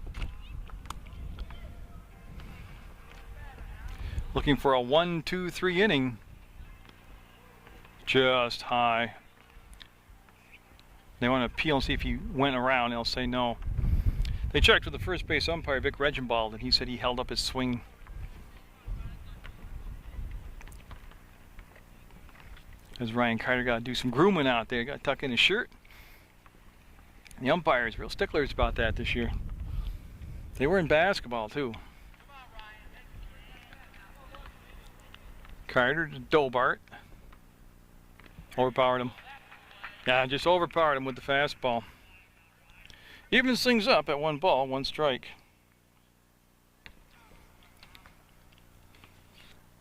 Looking for a 1-2-3 inning. Just high. They want to appeal and see if he went around. They'll say no. They checked with the first base umpire, Vic Regenbald, and he said he held up his swing. As Ryan Carter got to do some grooming out there. Got to tuck in his shirt. The umpires real sticklers about that this year. They were in basketball too. Carter to Dobart. Overpowered him. Yeah, just overpowered him with the fastball. Evens things up at 1 ball, 1 strike.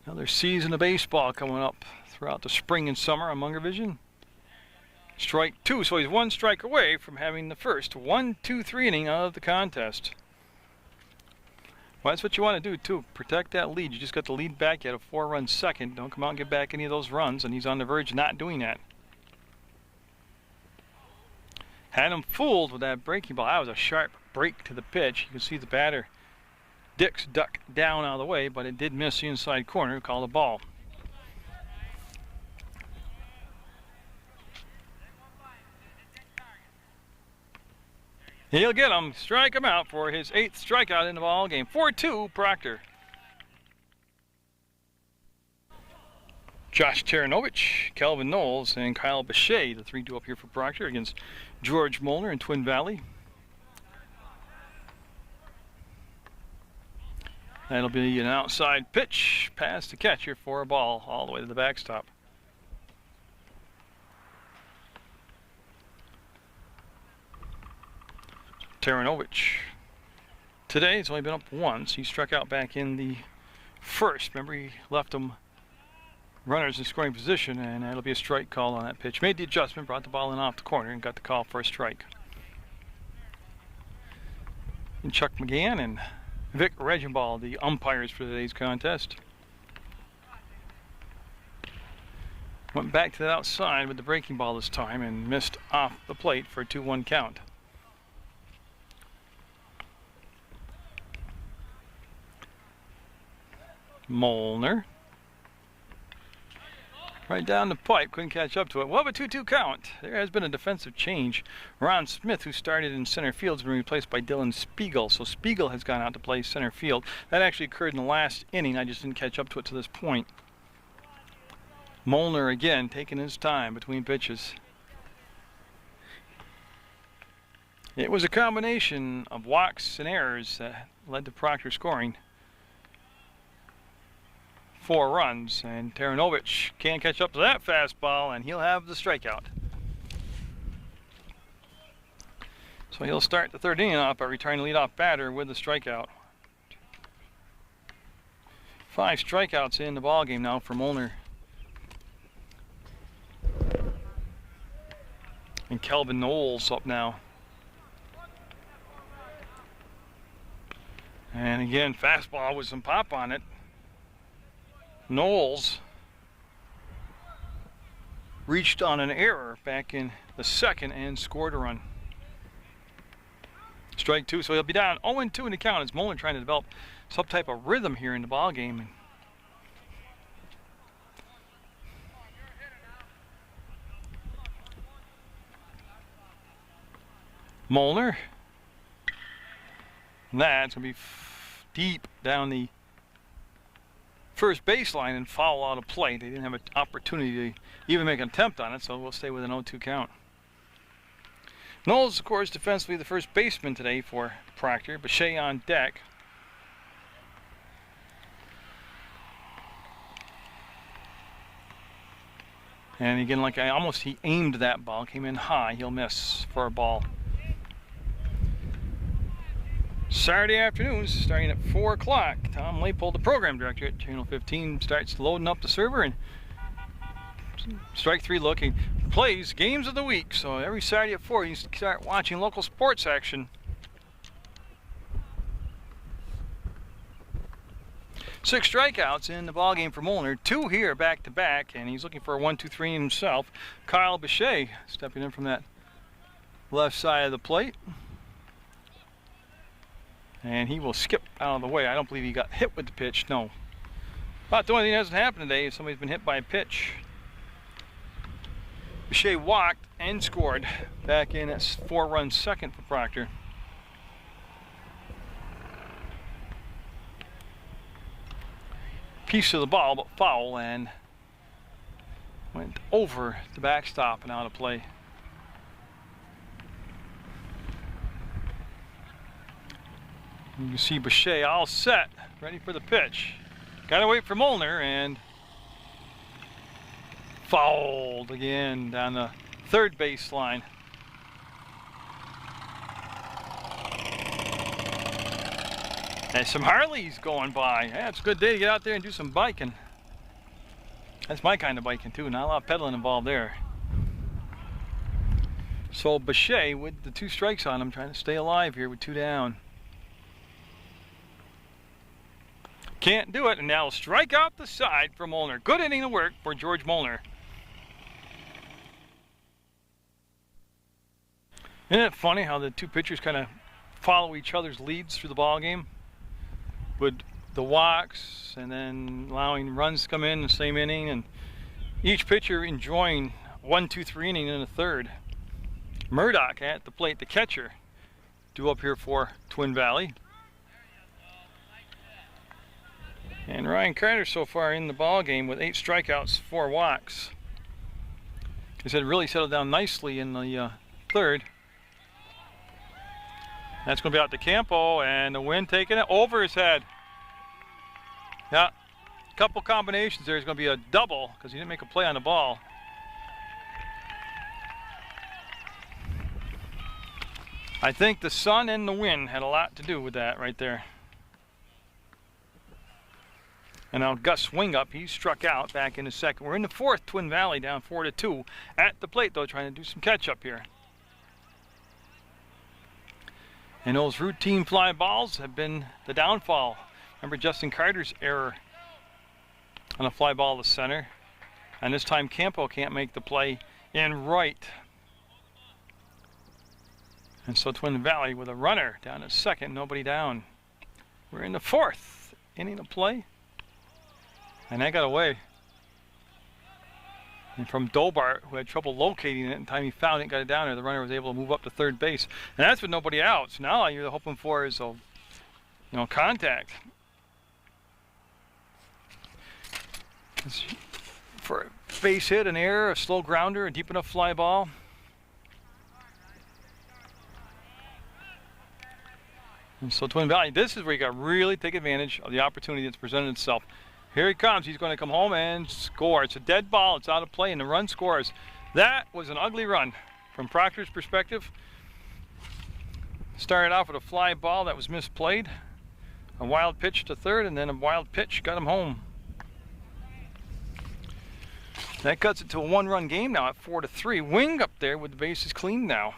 Another season of baseball coming up throughout the spring and summer on Munger Vision. Strike 2, so he's 1 strike away from having the first 1-2-3 inning of the contest. Well, that's what you want to do too. Protect that lead. You just got the lead back. You had a 4-run second. Don't come out and get back any of those runs, and he's on the verge of not doing that. Had him fooled with that breaking ball. That was a sharp break to the pitch. You can see the batter, Dix, duck down out of the way, but it did miss the inside corner. Call the ball. He'll get him. Strike him out for his 8th strikeout in the ball game. 4-2 Proctor. Josh Taranovich, Kelvin Knowles, and Kyle Bechet, the 3 do up here for Proctor against George Molnar in Twin Valley. That'll be an outside pitch past the catcher for a ball all the way to the backstop. Taranovich. Today he's only been up once. He struck out back in the first. Remember, he left him runners in scoring position, and that'll be a strike call on that pitch. Made the adjustment, brought the ball in off the corner, and got the call for a strike. And Chuck McGann and Vic Regenbald, the umpires for today's contest. Went back to the outside with the breaking ball this time and missed off the plate for a 2-1 count. Molnar. Right down the pipe, couldn't catch up to it. Well, a 2-2 count. There has been a defensive change. Ron Smith, who started in center field, has been replaced by Dylan Spiegel. So Spiegel has gone out to play center field. That actually occurred in the last inning. I just didn't catch up to it to this point. Molnar again taking his time between pitches. It was a combination of walks and errors that led to Proctor scoring 4 runs, and Taranovich can't catch up to that fastball, and he'll have the strikeout. So he'll start the 3rd inning off by retiring the leadoff batter with the strikeout. 5 strikeouts in the ball game now for Molnar. And Kelvin Knowles up now. And again, fastball with some pop on it. Knowles reached on an error back in the 2nd and scored a run. Strike two, so he'll be down 0-2 in the count as Munger trying to develop some type of rhythm here in the ball game. Munger. And that's going to be deep down the first baseline and foul out of play. They didn't have an opportunity to even make an attempt on it, so we'll stay with an 0-2 count. Knowles, of course, defensively the first baseman today for Proctor. Bechet on deck. And again, like he aimed that ball, came in high. He'll miss for a ball. Saturday afternoons, starting at 4 o'clock. Tom Leipold, the program director at Channel 15, starts loading up the server, and strike three looking. Plays games of the week, so every Saturday at 4 you start watching local sports action. 6 strikeouts in the ball game for Munger. 2 here back to back, and he's looking for a 1-2-3 himself. Kyle Bechet stepping in from that left side of the plate. And he will skip out of the way. I don't believe he got hit with the pitch, no. About the only thing that hasn't happened today is somebody's been hit by a pitch. Bechet walked and scored. Back in at 4-run second for Proctor. Piece of the ball, but foul, and went over the backstop and out of play. You can see Bechet all set, ready for the pitch. Gotta wait for Munger, and fouled again down the third base line. And some Harleys going by. Yeah, it's a good day to get out there and do some biking. That's my kind of biking too, not a lot of pedaling involved there. So Bechet with the 2 strikes on him, trying to stay alive here with 2 down. Can't do it, and now strike out the side for Munger. Good inning of work for George Munger. Isn't it funny how the 2 pitchers kind of follow each other's leads through the ball game? With the walks and then allowing runs to come in the same inning, and each pitcher enjoying 1-2-3 inning in the third. Murdoch at the plate, the catcher, due up here for Twin Valley. And Ryan Carter so far in the ball game with 8 strikeouts, 4 walks. He said really settled down nicely in the third. That's going to be out to Campo, and the wind taking it over his head. Yeah, a couple combinations there. It's going to be a double because he didn't make a play on the ball. I think the sun and the wind had a lot to do with that right there. And now Gus Wingup, he struck out back in the second. We're in the fourth, Twin Valley down 4-2. At the plate though, trying to do some catch up here. And those routine fly balls have been the downfall. Remember Justin Carter's error on a fly ball to center. And this time Campo can't make the play in right. And so Twin Valley with a runner down at second, nobody down. We're in the fourth inning of play. And that got away. And from Dobart, who had trouble locating it, and the time he found it, got it down there, the runner was able to move up to third base. And that's with nobody out. So now all you're hoping for is a, contact. For a base hit, an error, a slow grounder, a deep enough fly ball. And so Twin Valley, this is where you got to really take advantage of the opportunity that's presented itself. Here he comes. He's going to come home and score. It's a dead ball. It's out of play, and the run scores. That was an ugly run from Proctor's perspective. Started off with a fly ball that was misplayed. A wild pitch to third, and then a wild pitch got him home. That cuts it to a 1-run game now at 4-3. Wing up there with the bases clean now.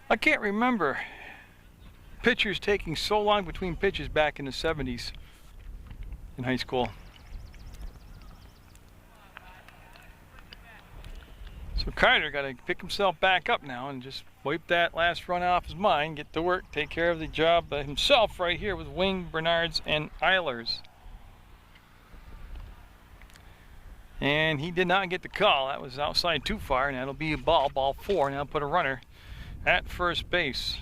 I can't remember pitchers taking so long between pitches back in the 70s in high school. So Carter got to pick himself back up now and just wipe that last run off his mind, get to work, take care of the job himself right here with Wing, Bernards, and Eilers. And he did not get the call. That was outside too far, and that'll be a ball 4. Now put a runner at first base.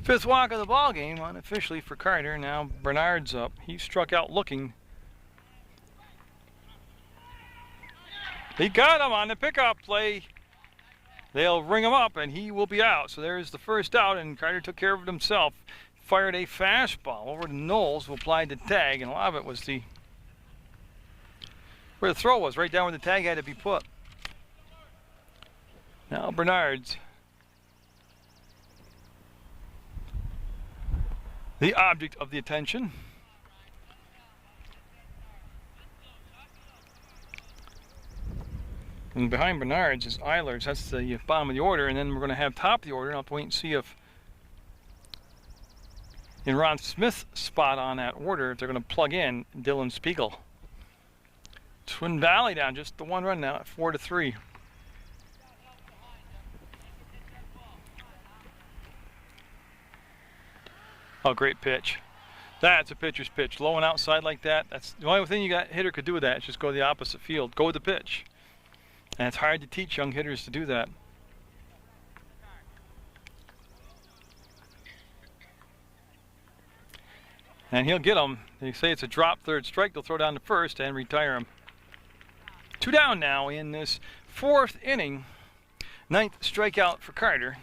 5th walk of the ball game unofficially for Carter. Now Bernard's up. He struck out looking. He got him on the pickup play. They'll ring him up and he will be out. So there's the first out, and Carter took care of it himself. Fired a fastball over to Knowles, who applied the tag, and a lot of it was where the throw was, right down where the tag had to be put. Now Bernard's the object of the attention. And behind Bernard's is Eilers. That's the bottom of the order, and then we're going to have top of the order. And I'll have to wait and see if in Ron Smith's spot on that order, if they're going to plug in Dylan Spiegel. Twin Valley down just the 1 run now at 4-3. Oh, great pitch. That's a pitcher's pitch. Low and outside like that. That's the only thing you got hitter could do with that is just go to the opposite field. Go with the pitch. And it's hard to teach young hitters to do that. And he'll get them. They say it's a drop third strike. They'll throw down to first and retire him. 2 down now in this 4th inning. 9th strikeout for Carter.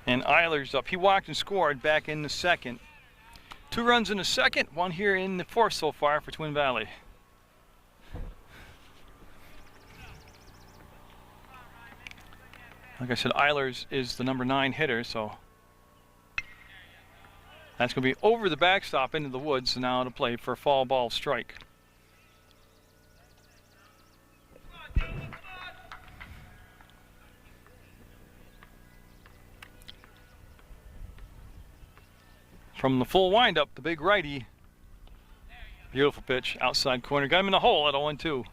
And Eilers up. He walked and scored back in the 2nd. 2 runs in the 2nd, 1 here in the 4th so far for Twin Valley. Like I said, Eilers is the number 9 hitter, so that's going to be over the backstop into the woods, and now to play for a foul ball strike. From the full windup, the big righty. Beautiful pitch, outside corner. Got him in the hole at 0-2.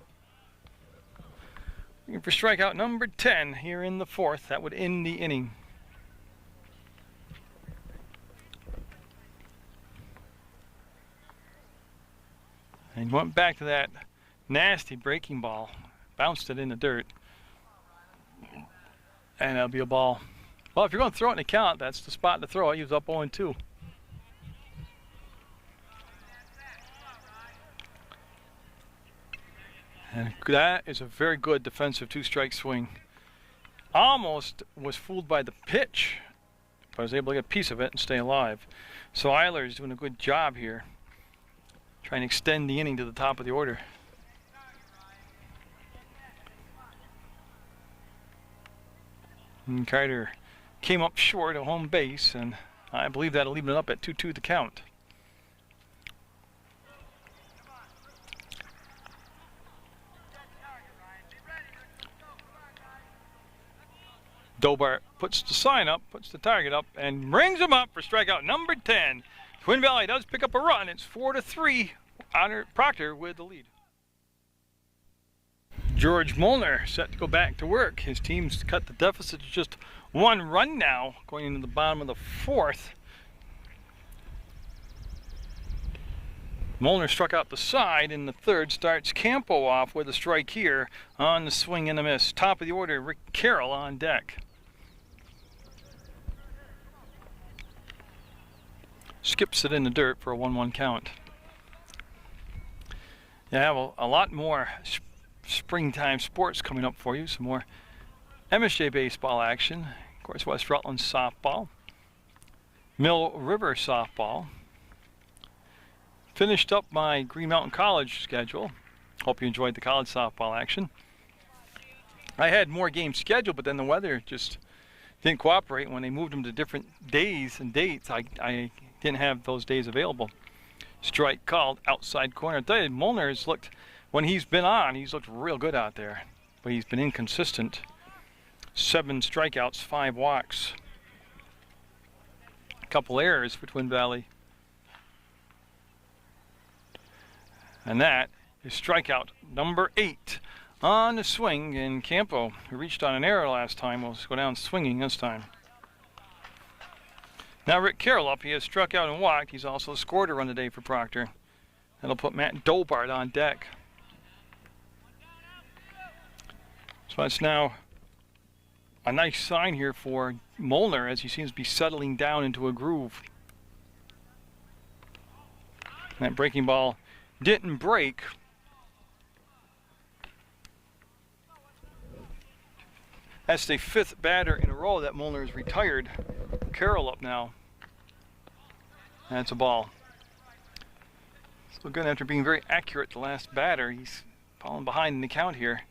Looking for strikeout number 10 here in the 4th. That would end the inning. And went back to that nasty breaking ball. Bounced it in the dirt. And that'll be a ball. Well, if you're going to throw it in the count, that's the spot to throw it. He was up 0-2. And that is a very good defensive 2-strike swing. Almost was fooled by the pitch, but I was able to get a piece of it and stay alive. So Eilers doing a good job here, trying to extend the inning to the top of the order. And Carter came up short of home base, and I believe that'll leave it up at 2-2 the count. Dobart puts the sign up, puts the target up, and rings him up for strikeout number 10. Twin Valley does pick up a run. It's 4-3. Proctor with the lead. George Molnar set to go back to work. His team's cut the deficit to just 1 run now, going into the bottom of the 4th. Molnar struck out the side in the 3rd, starts Campo off with a strike here on the swing and a miss. Top of the order, Rick Carroll on deck. Skips it in the dirt for a 1-1 count. You have a lot more springtime sports coming up for you. Some more MSJ baseball action. Of course, West Rutland softball. Mill River softball. Finished up my Green Mountain College schedule. Hope you enjoyed the college softball action. I had more games scheduled, but then the weather just didn't cooperate. When they moved them to different days and dates, I didn't have those days available. Strike called, outside corner. I tell you, Molnar's looked, when he's been on, he's looked real good out there. But he's been inconsistent. 7 strikeouts, 5 walks. couple errors for Twin Valley. And that is strikeout number 8 on the swing. And Campo, who reached on an error last time, will go down swinging this time. Now Rick Carroll up. He has struck out and walked. He's also scored a run today for Proctor. That'll put Matt Dolbart on deck. So that's now a nice sign here for Munger as he seems to be settling down into a groove. And that breaking ball didn't break. That's the 5th batter in a row that Munger has retired. Carroll up now. That's a ball. Still good after being very accurate the last batter. He's falling behind in the count here.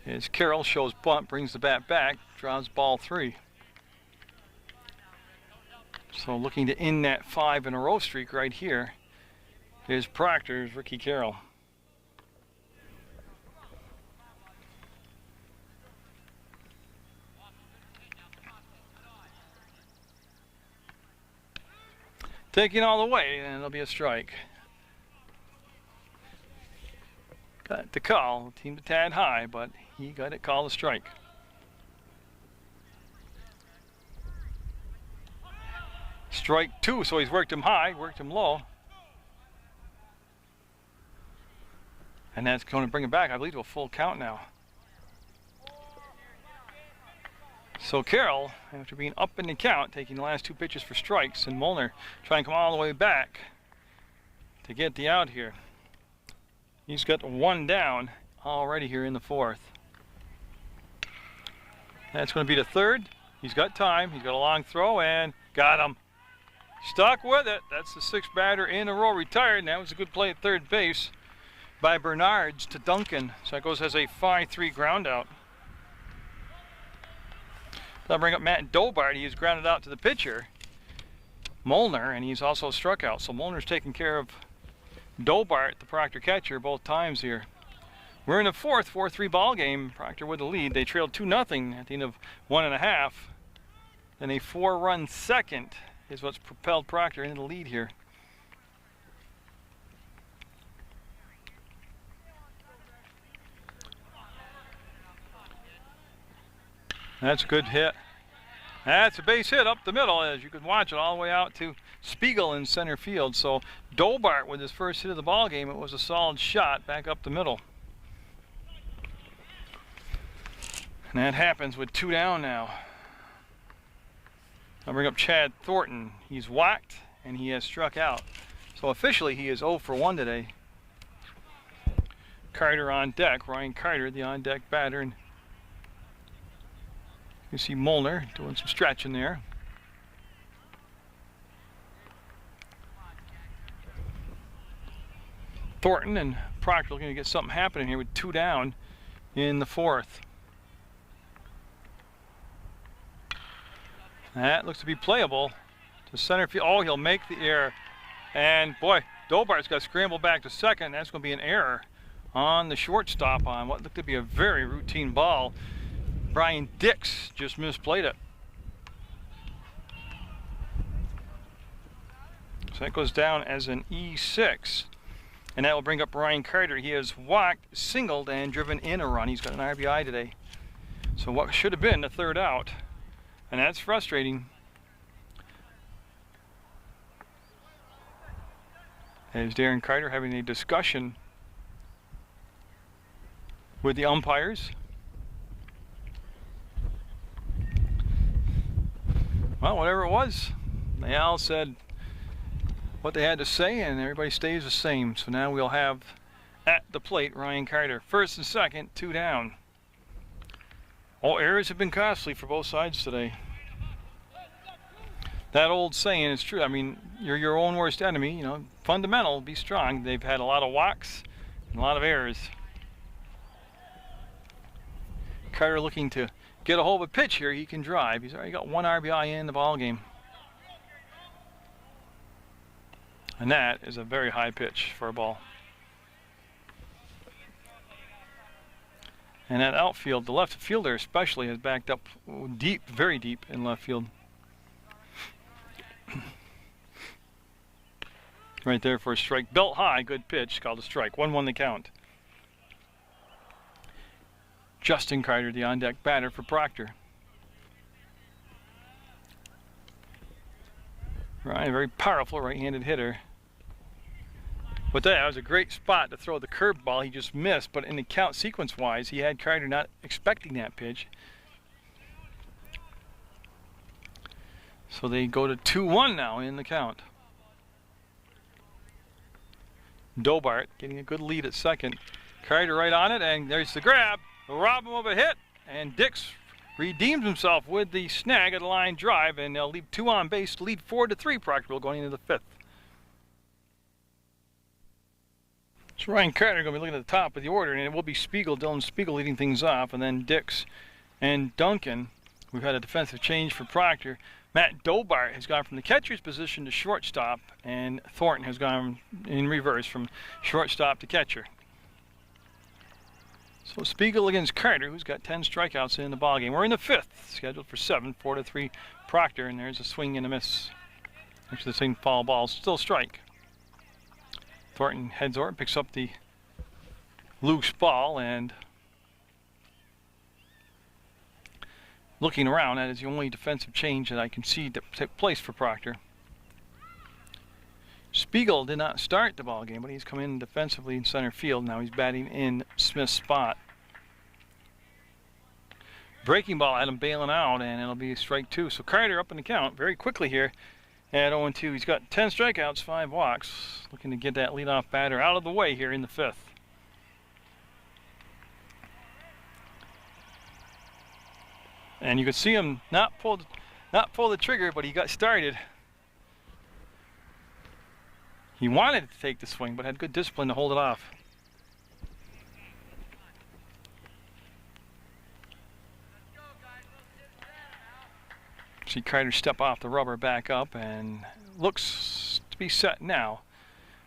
As Carroll shows bunt, brings the bat back, draws ball 3. So looking to end that 5 in a row streak right here is Proctor's Ricky Carroll. Taking all the way, and it'll be a strike. Got the call, teamed a tad high, but he got it called a strike. Strike 2, so he's worked him high, worked him low. And that's going to bring him back, I believe, to a full count now. So Carroll, after being up in the count, taking the last 2 pitches for strikes, and Munger trying to come all the way back to get the out here. He's got 1 down already here in the 4th. That's going to be the 3rd. He's got time. He's got a long throw and got him. Stuck with it. That's the 6th batter in a row retired. And that was a good play at third base by Bernards to Duncan. So that goes as a 5-3 ground out. That'll bring up Matt Dolbart. He is grounded out to the pitcher, Munger, and he's also struck out. So Mulner's taking care of Dolbart, the Proctor catcher, both times here. We're in the 4th, 4-3 ball game. Proctor with the lead. They trailed 2-0 at the end of 1.5. Then a 4-run second is what's propelled Proctor into the lead here. That's a good hit. That's a base hit up the middle, as you can watch it all the way out to Spiegel in center field. So Dolbart with his first hit of the ball game, it was a solid shot back up the middle. And that happens with 2 down now. I'll bring up Chad Thornton. He's whacked and he has struck out. So officially he is 0 for 1 today. Carter on deck. Ryan Carter, the on deck batter. And you see Munger doing some stretching there. Thornton and Proctor looking to get something happening here with 2 down in the 4th. That looks to be playable to center field. Oh, he'll make the error. And boy, Dolbart's got to scramble back to second. That's going to be an error on the shortstop on what looked to be a very routine ball. Brian Dix just misplayed it. So that goes down as an E6. And that will bring up Ryan Carter. He has walked, singled, and driven in a run. He's got an RBI today. So what should have been the 3rd out. And that's frustrating. As Darren Carter having a discussion with the umpires. Well, whatever it was, they all said what they had to say, and everybody stays the same. So now we'll have at the plate Ryan Carter. 1st and 2nd, 2 down. All errors have been costly for both sides today. That old saying is true. I mean, you're your own worst enemy. You know, fundamental, be strong. They've had a lot of walks and a lot of errors. Carter looking to get a hold of a pitch here. He can drive. He's already got 1 RBI in the ball game. And that is a very high pitch for a ball. And that outfield, the left fielder especially, has backed up deep, very deep in left field. Right there for a strike. Belt high, good pitch, called a strike. 1-1 the count. Justin Carter, the on-deck batter for Proctor. Ryan, very powerful right-handed hitter. But that was a great spot to throw the curveball. He just missed, but in the count sequence-wise, he had Carter not expecting that pitch. So they go to 2-1 now in the count. Dobart getting a good lead at second. Carter right on it, and there's the grab. Rob him of a hit, and Dix redeems himself with the snag of the line drive, and they'll leave 2 on base to lead 4-3 Proctorville going into the 5th. So Ryan Carter going to be looking at the top of the order, and it will be Spiegel, Dylan Spiegel leading things off, and then Dix and Duncan. We've had a defensive change for Proctor. Matt Dobart has gone from the catcher's position to shortstop, and Thornton has gone in reverse from shortstop to catcher. So Spiegel against Carter, who's got 10 strikeouts in the ballgame. We're in the 5th, scheduled for 7, 4-3 Proctor, and there's a swing and a miss. Actually, the same foul ball, still strike. Thornton heads over, picks up the loose ball, and looking around, that is the only defensive change that I can see that took place for Proctor. Spiegel did not start the ball game, but he's come in defensively in center field. Now he's batting in Smith's spot. Breaking ball had him bailing out, and it'll be strike 2. So Carter up in the count very quickly here at 0-2. He's got 10 strikeouts, 5 walks. Looking to get that leadoff batter out of the way here in the 5th. And you could see him not pull the trigger, but he got started. He wanted to take the swing, but had good discipline to hold it off. See Carter step off the rubber, back up, and looks to be set now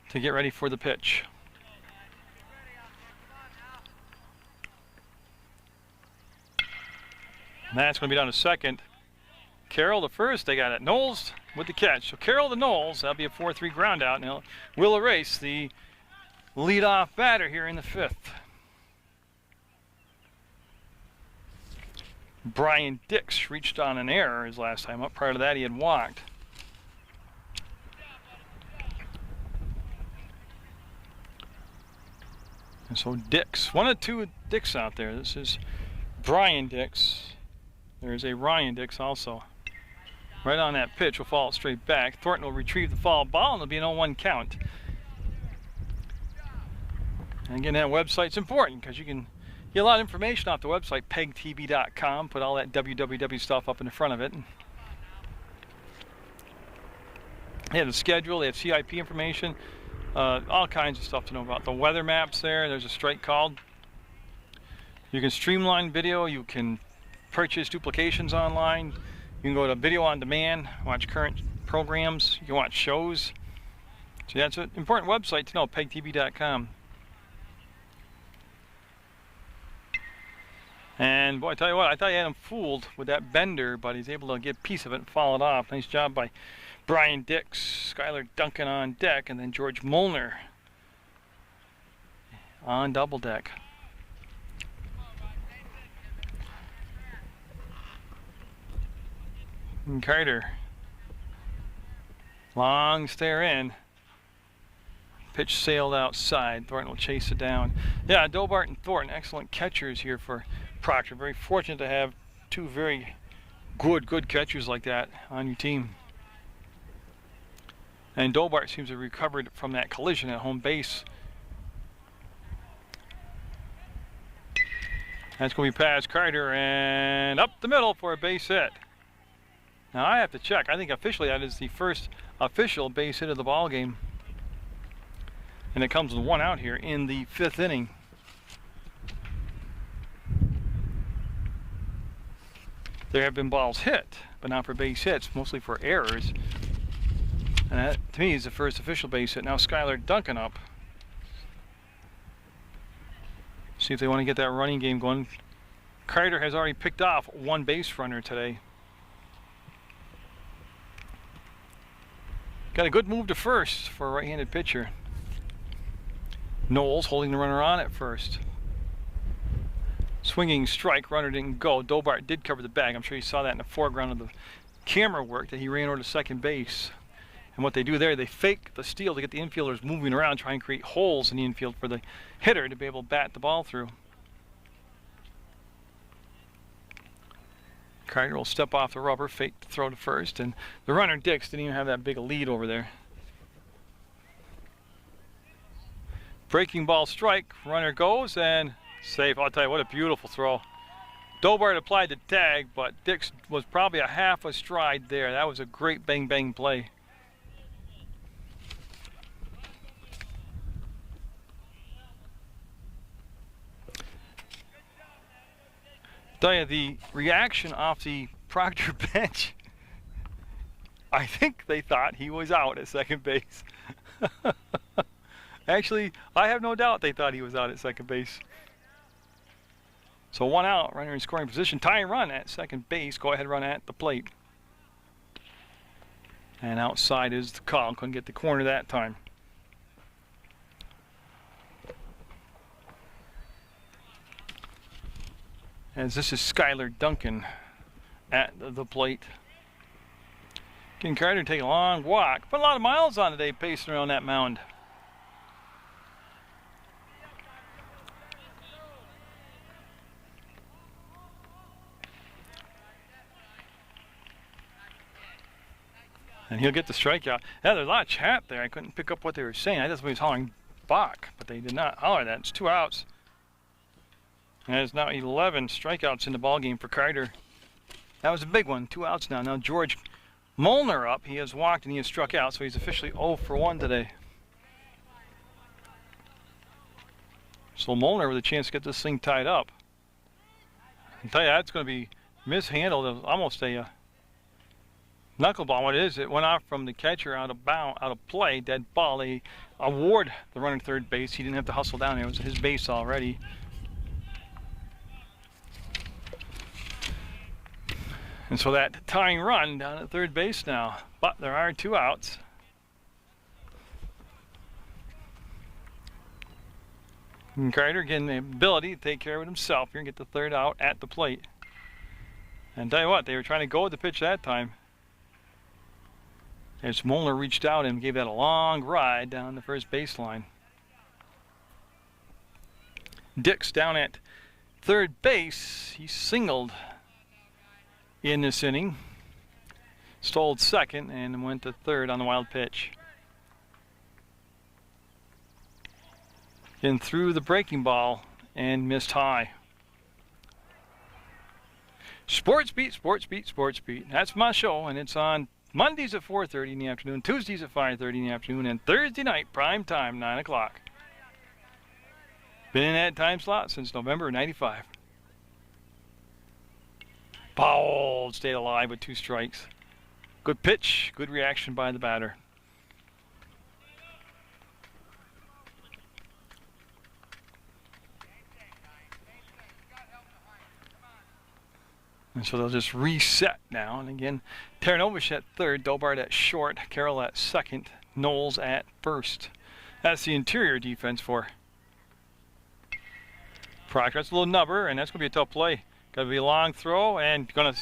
to get ready for the pitch. And that's going to be down to second. Carroll to first, they got it. Knowles with the catch. So Carroll to Knowles, that'll be a 4-3 ground out, and we'll erase the leadoff batter here in the 5th. Brian Dix reached on an error his last time up. Prior to that, he had walked. And so Dix, 1 of 2 Dix out there. This is Brian Dix. There's a Ryan Dix also. Right on that pitch will fall straight back. Thornton will retrieve the foul ball, and it'll be an 0-1 count. And again, that website's important because you can get a lot of information off the website, PEGTV.com. Put all that www stuff up in the front of it. They have the schedule, they have CIP information, all kinds of stuff to know about. The weather maps there, there's a strike called. You can streamline video, you can purchase duplications online. You can go to video on demand, watch current programs, you can watch shows. So that's an important website to know, PEGTV.com. And boy, I tell you what, I thought he had him fooled with that bender, but he's able to get a piece of it and follow it off. Nice job by Brian Dix, Skylar Duncan on deck, and then George Molnar on double deck. And Carter, long stare in. Pitch sailed outside. Thornton will chase it down. Yeah, Dobart and Thornton, excellent catchers here for Proctor. Very fortunate to have 2 very good catchers like that on your team. And Dobart seems to have recovered from that collision at home base. That's going to be past Carter and up the middle for a base hit. Now I have to check. I think officially that is the first official base hit of the ball game. And it comes with 1 out here in the 5th inning. There have been balls hit, but not for base hits, mostly for errors. And that, to me, is the first official base hit. Now Skylar Duncan up. See if they want to get that running game going. Carter has already picked off one base runner today. Got a good move to first for a right-handed pitcher. Knowles holding the runner on at first. Swinging strike, runner didn't go. Dobart did cover the bag. I'm sure you saw that in the foreground of the camera work that he ran over to second base. And what they do there, they fake the steal to get the infielders moving around, try and create holes in the infield for the hitter to be able to bat the ball through. Carter will step off the rubber, fake the throw to first, and the runner, Dix, didn't even have that big a lead over there. Breaking ball strike, runner goes, and safe. I'll tell you, what a beautiful throw. Dobart applied the tag, but Dix was probably a half a stride there. That was a great bang-bang play. Tell you, the reaction off the Proctor bench, I think they thought he was out at second base. Actually, I have no doubt they thought he was out at second base. So 1 out, runner in scoring position, tying run at second base, go ahead run at the plate. And outside is the call, couldn't get the corner that time. As this is Skylar Duncan at the plate. Ken Carter take a long walk. Put a lot of miles on today pacing around that mound. And he'll get the strikeout. Yeah, there's a lot of chat there. I couldn't pick up what they were saying. I just was hollering balk, but they did not holler that. It's 2 outs. And there's now 11 strikeouts in the ballgame for Carter. That was a big one. 2 outs now. Now George Molnar up. He has walked and he has struck out, so he's officially 0 for 1 today. So Molnar with a chance to get this thing tied up. I tell you, that's going to be mishandled. It was almost a knuckleball. What it is, it went off from the catcher out of play, dead ball. They award the runner third base. He didn't have to hustle down there. It was his base already. And so that tying run down at third base now. But there are 2 outs. And Carter getting the ability to take care of it himself here and get the 3rd out at the plate. And tell you what, they were trying to go with the pitch that time. As Molnar reached out and gave that a long ride down the first baseline. Dix down at third base. He singled in this inning. Stole second and went to third on the wild pitch. And threw the breaking ball and missed high. Sports Beat, Sports Beat, Sports Beat. That's my show, and it's on Mondays at 4:30 in the afternoon, Tuesdays at 5:30 in the afternoon, and Thursday night, prime time, 9 o'clock. Been in that time slot since November of '95. Fouled, stayed alive with 2 strikes. Good pitch, good reaction by the batter. And so they'll just reset now. And again, Taranovich at third, Dobart at short, Carroll at second, Knowles at first. That's the interior defense for Proctor. That's a little nubber, and that's going to be a tough play. Got to be a long throw, and going to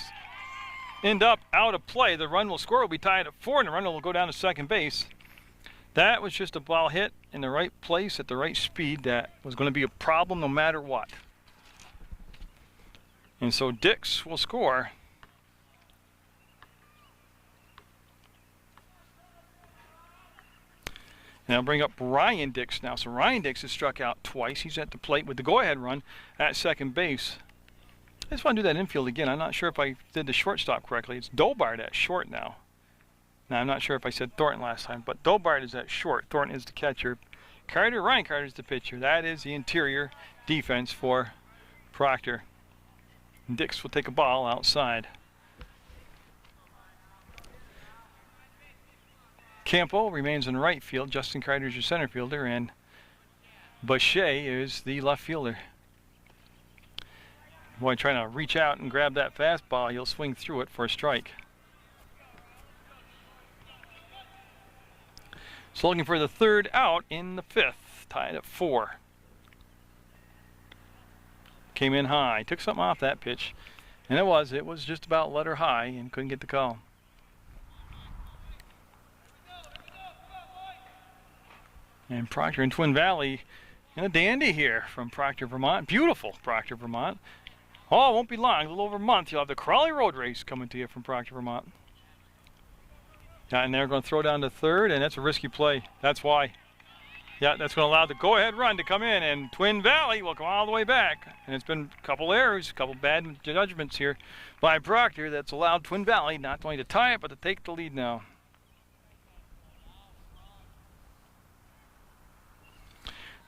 end up out of play. The run will score, will be tied at 4, and the runner will go down to second base. That was just a ball hit in the right place at the right speed that was going to be a problem no matter what. And so Dix will score. And I'll bring up Ryan Dix now. So Ryan Dix has struck out twice. He's at the plate with the go-ahead run at second base. I just want to do that infield again. I'm not sure if I did the shortstop correctly. It's Dobart at short now. Now, I'm not sure if I said Thornton last time, but Dobart is at short. Thornton is the catcher. Ryan Carter is the pitcher. That is the interior defense for Proctor. And Dix will take a ball outside. Campo remains in right field. Justin Carter is your center fielder, and Boucher is the left fielder. Boy, trying to reach out and grab that fastball, he'll swing through it for a strike. So looking for the third out in the fifth, tied at 4. Came in high, took something off that pitch, and it was just about letter high and couldn't get the call. And Proctor and Twin Valley in a dandy here from Proctor, Vermont. Beautiful Proctor, Vermont. Oh, it won't be long, a little over a month, you'll have the Crawley Road Race coming to you from Proctor, Vermont. And they're going to throw down to third, and that's a risky play. That's why. Yeah, that's going to allow the go-ahead run to come in, and Twin Valley will come all the way back. And it's been a couple errors, a couple bad judgments here by Proctor that's allowed Twin Valley not only to tie it, but to take the lead now.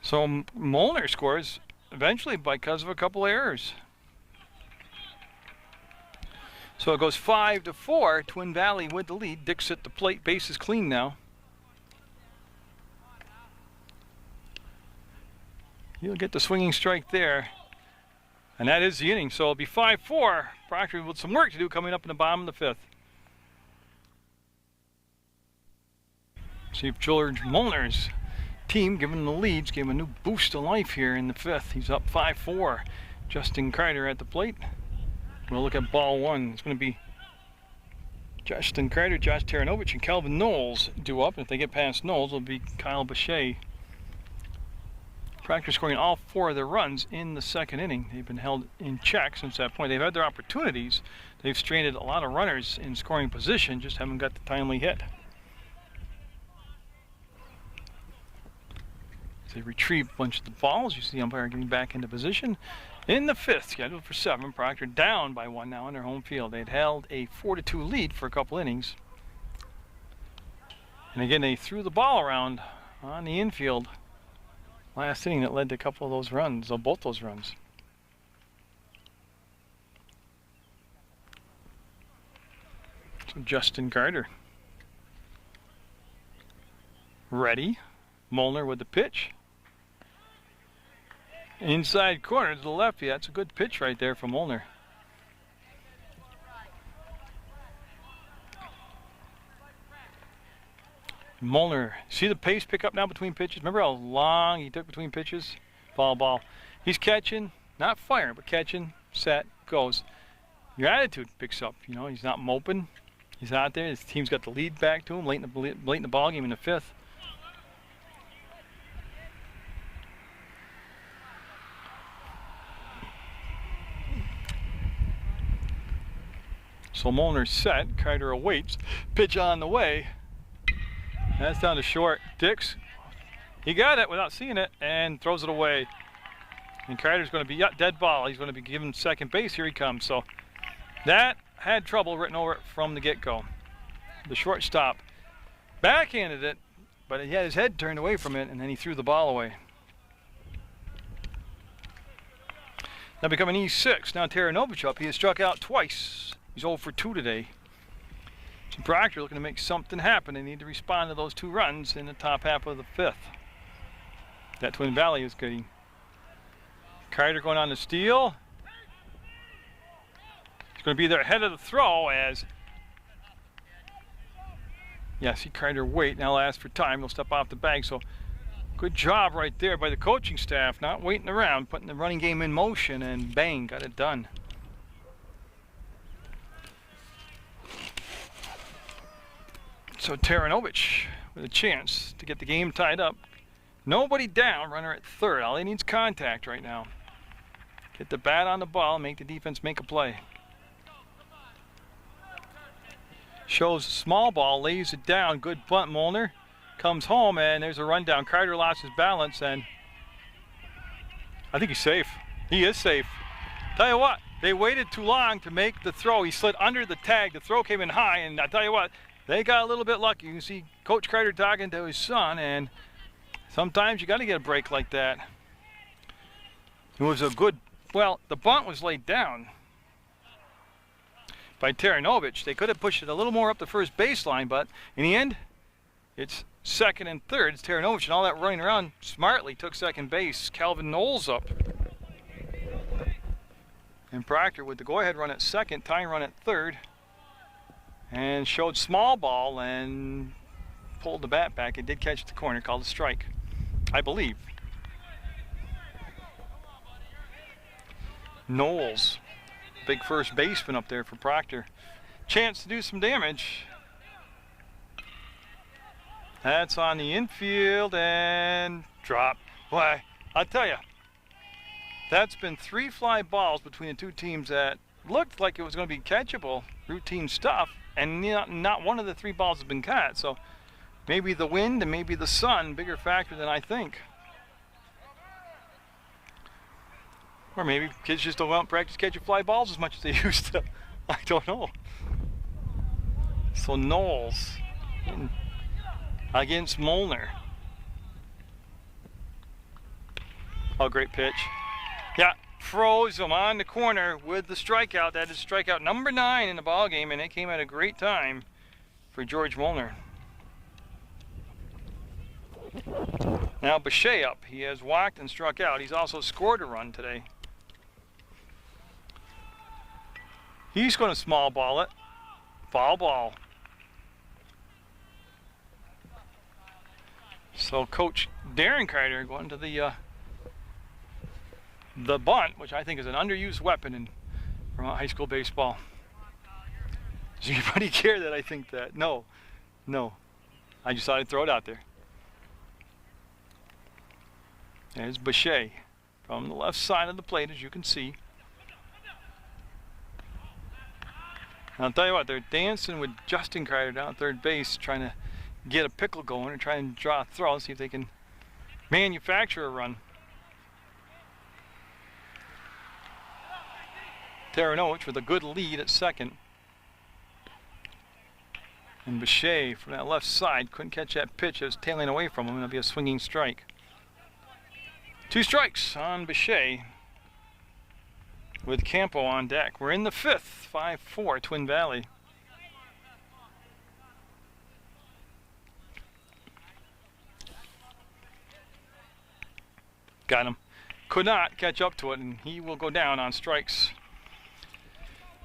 So Munger scores eventually because of a couple errors. So it goes 5-4, Twin Valley with the lead. Dick's at the plate, base is clean now. He'll get the swinging strike there. And that is the inning, so it'll be 5-4. Proctor with some work to do coming up in the bottom of the fifth. See if George Mulner's team, giving him the leads, gave him a new boost of life here in the fifth. He's up 5-4. Justin Carter at the plate. We'll look at ball one. It's going to be Justin Carter, Josh Taranovich, and Calvin Knowles due up. If they get past Knowles, it'll be Kyle Bechet. Proctor scoring all 4 of their runs in the second inning. They've been held in check since that point. They've had their opportunities. They've stranded a lot of runners in scoring position, just haven't got the timely hit. They retrieve a bunch of the balls. You see the umpire getting back into position. In the fifth, scheduled for 7, Proctor down by 1 now in their home field. They'd held a 4-2 lead for a couple innings. And again, they threw the ball around on the infield last inning that led to a couple of those runs, or both those runs. So Justin Carter ready. Munger with the pitch. Inside corner to the left. Yeah, that's a good pitch right there from Munger. Munger, see the pace pick up now between pitches? Remember how long he took between pitches? Ball. He's catching, not firing, but catching, set, goes. Your attitude picks up. You know, he's not moping. He's out there. His team's got the lead back to him late in the ball game in the fifth. So Mulner's set, Carter awaits, pitch on the way. That's down to short. Dix, he got it without seeing it and throws it away. And Carter's going to be dead ball. He's going to be given second base. Here he comes. So that had trouble written over it from the get-go. The shortstop backhanded it, but he had his head turned away from it, and then he threw the ball away. Now becoming E6. Now Taranovich up. He has struck out twice. He's 0 for 2 today. So Proctor looking to make something happen. They need to respond to those 2 runs in the top half of the fifth. That Twin Valley is getting. Carter going on the steal. He's going to be there ahead of the throw as. Yeah, see Carter wait. Now ask for time. He'll step off the bag. So good job right there by the coaching staff. Not waiting around, putting the running game in motion, and bang, got it done. So Taranovich with a chance to get the game tied up. Nobody down, runner at third. All he needs is contact right now. Get the bat on the ball, make the defense make a play. Shows small ball, lays it down. Good bunt, Munger. Comes home, and there's a run down. Carter lost his balance, and I think he's safe. He is safe. Tell you what, they waited too long to make the throw. He slid under the tag. The throw came in high, and I tell you what, they got a little bit lucky. You can see Coach Carter talking to his son, and sometimes you got to get a break like that. It was a good, well, the bunt was laid down by Taranovich. They could have pushed it a little more up the first baseline, but in the end, it's second and third. It's Taranovich, and all that running around smartly took second base. Calvin Knowles up. And Proctor with the go-ahead run at second, tying run at third, and showed small ball and pulled the bat back. It did catch the corner, called a strike, I believe. Knowles, big first baseman up there for Proctor. Chance to do some damage. That's on the infield and drop. Why, I'll tell you, that's been 3 fly balls between the two teams that looked like it was going to be catchable, routine stuff, and not one of the 3 balls has been caught. So maybe the wind and maybe the sun, bigger factor than I think. Or maybe kids just don't want to practice catching fly balls as much as they used to. I don't know. So Knowles against Munger. Oh, great pitch. Yeah, froze him on the corner with the strikeout. That is strikeout number 9 in the ball game, and it came at a great time for George Munger. Now Bechet up. He has walked and struck out. He's also scored a run today. He's going to small ball it. Foul ball. So Coach Darren Carter going to the bunt, which I think is an underused weapon in Vermont high school baseball. Does anybody care that I think that? No. No. I just thought I'd throw it out there. There's Bechet from the left side of the plate, as you can see. And I'll tell you what, they're dancing with Justin Carter down at third base, trying to get a pickle going and try and draw a throw, see if they can manufacture a run. Taranovich with a good lead at second. And Bechet from that left side couldn't catch that pitch. It was tailing away from him. It'll be a swinging strike. 2 strikes on Bechet with Campo on deck. We're in the 5th, 5-4, Twin Valley. Got him. Could not catch up to it, and he will go down on strikes.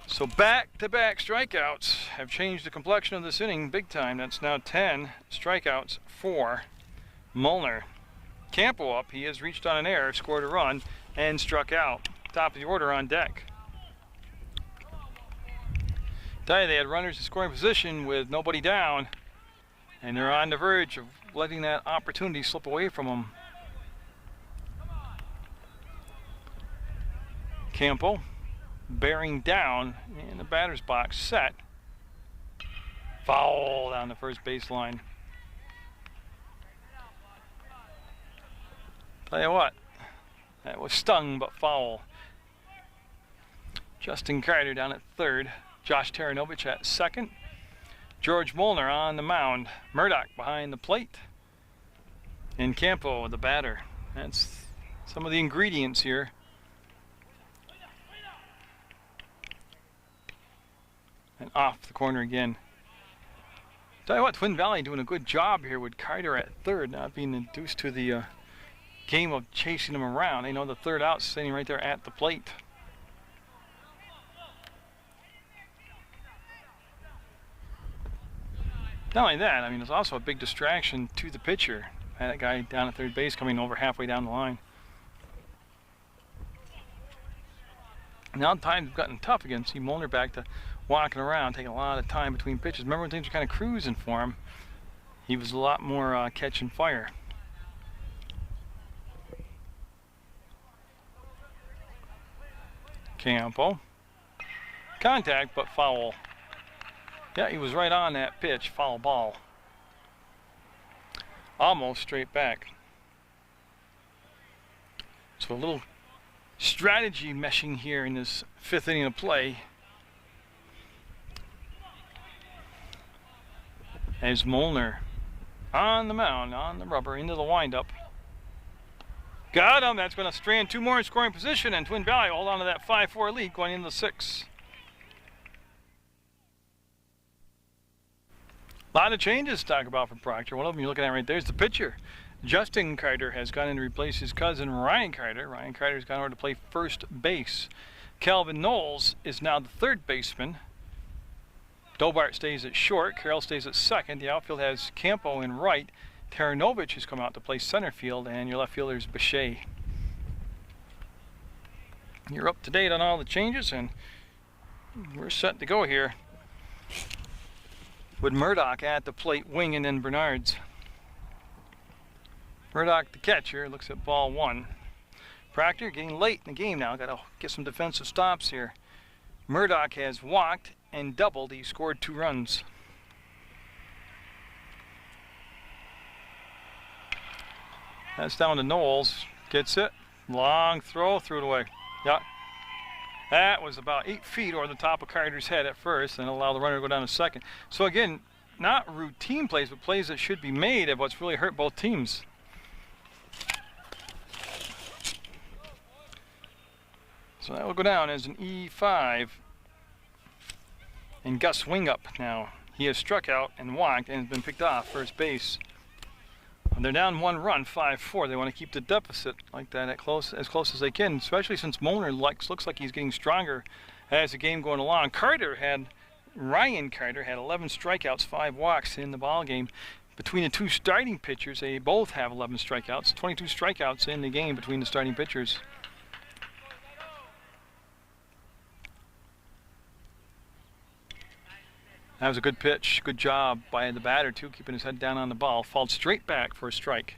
So back-to-back strikeouts have changed the complexion of this inning big time. That's now 10 strikeouts for Munger. Campo up. He has reached on an error, scored a run, and struck out. Top of the order on deck. Tell you, they had runners in scoring position with nobody down, and they're on the verge of letting that opportunity slip away from them. Campo bearing down in the batter's box, set. Foul down the first baseline. Tell you what, that was stung but foul. Justin Carter down at third. Josh Taranovich at second. George Munger on the mound. Murdoch behind the plate. And Campo, the batter. That's some of the ingredients here. And off the corner again. Tell you what, Twin Valley doing a good job here with Carter at third, not being induced to the game of chasing him around. They know the third out sitting right there at the plate. Not only that, I mean, it's also a big distraction to the pitcher. That guy down at third base coming over halfway down the line. Now times have gotten tough again. See Munger back to walking around, taking a lot of time between pitches. Remember when things were kind of cruising for him? He was a lot more catching fire. Campo. Contact, but foul. Yeah, he was right on that pitch. Foul ball. Almost straight back. So a little strategy meshing here in this 5th inning of play. As Munger on the mound, on the rubber, into the windup. Got him. That's going to strand 2 more in scoring position, and Twin Valley hold on to that 5-4 lead going into the 6th. A lot of changes to talk about for Proctor. One of them you're looking at right there is the pitcher. Justin Carter has gone in to replace his cousin Ryan Carter. Ryan Carter's gone over to play first base. Calvin Knowles is now the third baseman. Dobart stays at short. Carroll stays at second. The outfield has Campo in right. Taranovich has come out to play center field, and your left fielder is Bechet. You're up to date on all the changes, and we're set to go here. With Murdoch at the plate, winging in Bernard's. Murdoch, the catcher, looks at ball one. Proctor getting late in the game now. Got to get some defensive stops here. Murdoch has walked and doubled. He scored 2 runs. That's down to Knowles. Gets it. Long throw. Threw it away. Yeah. That was about 8 feet over the top of Carter's head at first, and allow the runner to go down to second. So again, not routine plays, but plays that should be made of what's really hurt both teams. So that will go down as an E5. And Gus Wingup now. He has struck out and walked and has been picked off first base. They're down 1 run, 5-4. They want to keep the deficit like that as close as they can, especially since Munger looks like he's getting stronger as the game going along. Ryan Carter had 11 strikeouts, 5 walks in the ball game. Between the 2 starting pitchers, they both have 11 strikeouts, 22 strikeouts in the game between the starting pitchers. That was a good pitch. Good job by the batter, too, keeping his head down on the ball. Falled straight back for a strike.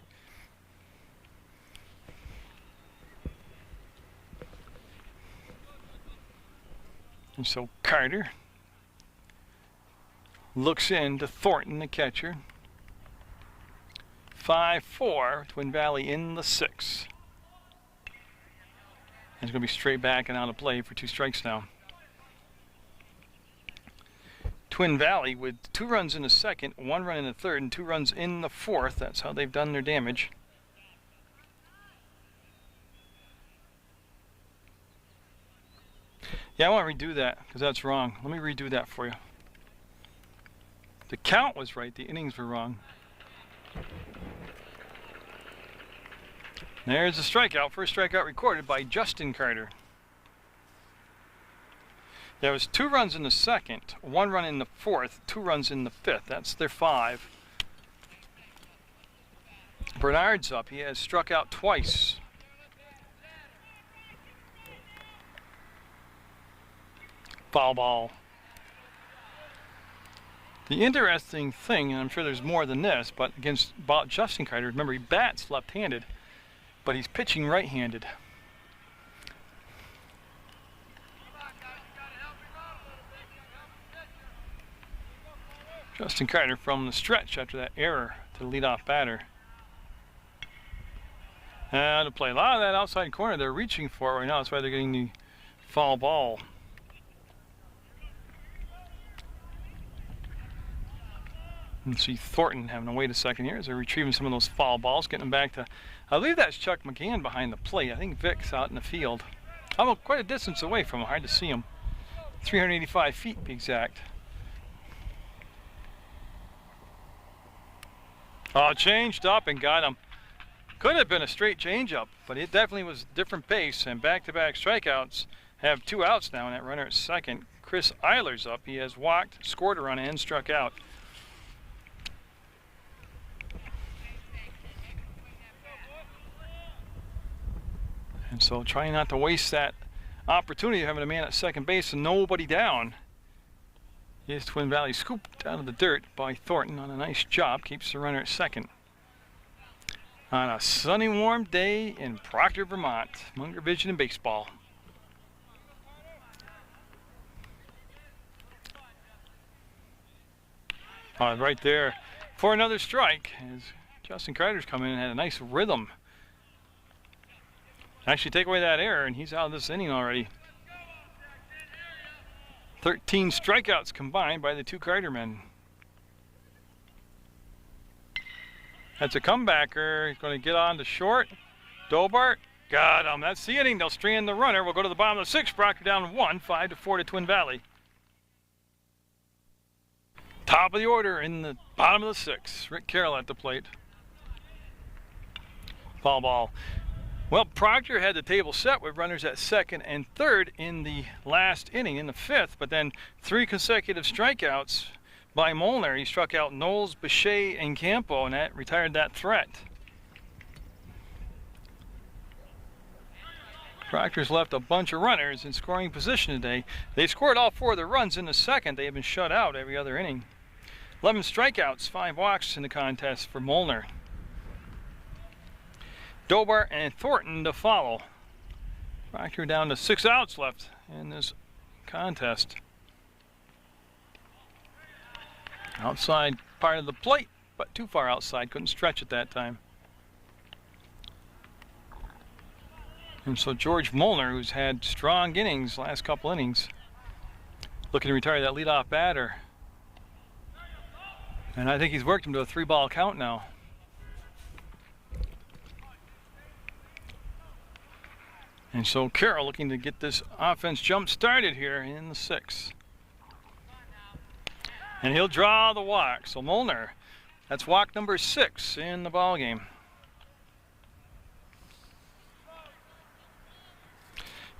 And so Carter looks in to Thornton, the catcher. 5-4, Twin Valley in the 6th. And it's going to be straight back and out of play for 2 strikes now. Twin Valley with 2 runs in the 2nd, 1 run in the 3rd, and 2 runs in the 4th. That's how they've done their damage. Yeah, I want to redo that because that's wrong. Let me redo that for you. The count was right, the innings were wrong. There's a strikeout. First strikeout recorded by Justin Carter. There was 2 runs in the 2nd, 1 run in the 4th, 2 runs in the 5th. That's their 5. Bernard's up. He has struck out twice. Foul ball. The interesting thing, and I'm sure there's more than this, but against Justin Carter, remember he bats left-handed, but he's pitching right-handed. Justin Carter from the stretch after that error to the leadoff batter. And to play a lot of that outside corner they're reaching for right now. That's why they're getting the foul ball. And see Thornton having to wait a second here as they're retrieving some of those foul balls, getting them back to, I believe that's Chuck McGann behind the plate. I think Vic's out in the field. I'm quite a distance away from him, hard to see him. 385 feet to be exact. Oh, changed up and got him. Could have been a straight changeup, but it definitely was a different pace, and back-to-back strikeouts. Have 2 outs now, and that runner at second. Chris Eiler's up. He has walked, scored a run, and struck out. And so trying not to waste that opportunity of having a man at second base and nobody down. Here's Twin Valley scooped out of the dirt by Thornton on a nice job. Keeps the runner at second. On a sunny, warm day in Proctor, Vermont. Munger Vision and Baseball. Right there for another strike as Justin Carter's come in and had a nice rhythm. Actually take away that error and he's out of this inning already. 13 strikeouts combined by the 2 Carter men. That's a comebacker. He's going to get on to short. Dobart got him. That's the inning. They'll strand the runner. We'll go to the bottom of the 6th. Proctor down 1, 5-4 to Twin Valley. Top of the order in the bottom of the 6th. Rick Carroll at the plate. Foul ball. Well, Proctor had the table set with runners at second and third in the last inning, in the fifth, but then 3 consecutive strikeouts by Munger. He struck out Knowles, Bechet, and Campo, and that retired that threat. Proctor's left a bunch of runners in scoring position today. They scored all 4 of their runs in the second. They have been shut out every other inning. 11 strikeouts, 5 walks in the contest for Munger. Dobar and Thornton to follow. Proctor down to 6 outs left in this contest. Outside part of the plate, but too far outside. Couldn't stretch at that time. And so George Munger, who's had strong innings last couple innings, looking to retire that leadoff batter. And I think he's worked him to a 3-ball count now. And so Carroll looking to get this offense jump started here in the 6th. And he'll draw the walk. So Munger, that's walk number 6 in the ball game.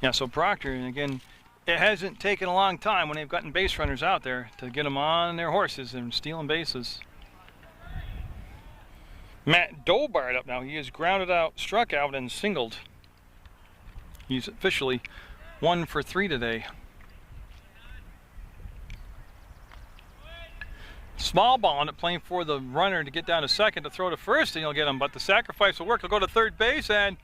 Yeah, so Proctor, and again, it hasn't taken a long time when they've gotten base runners out there to get them on their horses and stealing bases. Matt Dobart up now. He is grounded out, struck out, and singled. He's officially 1 for 3 today. Small ball on it, playing for the runner to get down to second to throw to first, and he'll get him. But the sacrifice will work. He'll go to third base and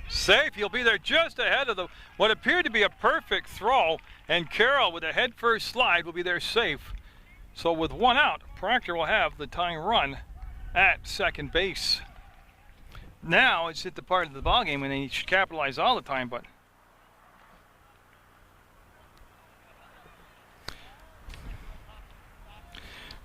safe. He'll be there just ahead of the what appeared to be a perfect throw, and Carroll with a head first slide will be there safe. So with 1 out, Proctor will have the tying run at second base. Now it's at the part of the ball game and they should capitalize all the time,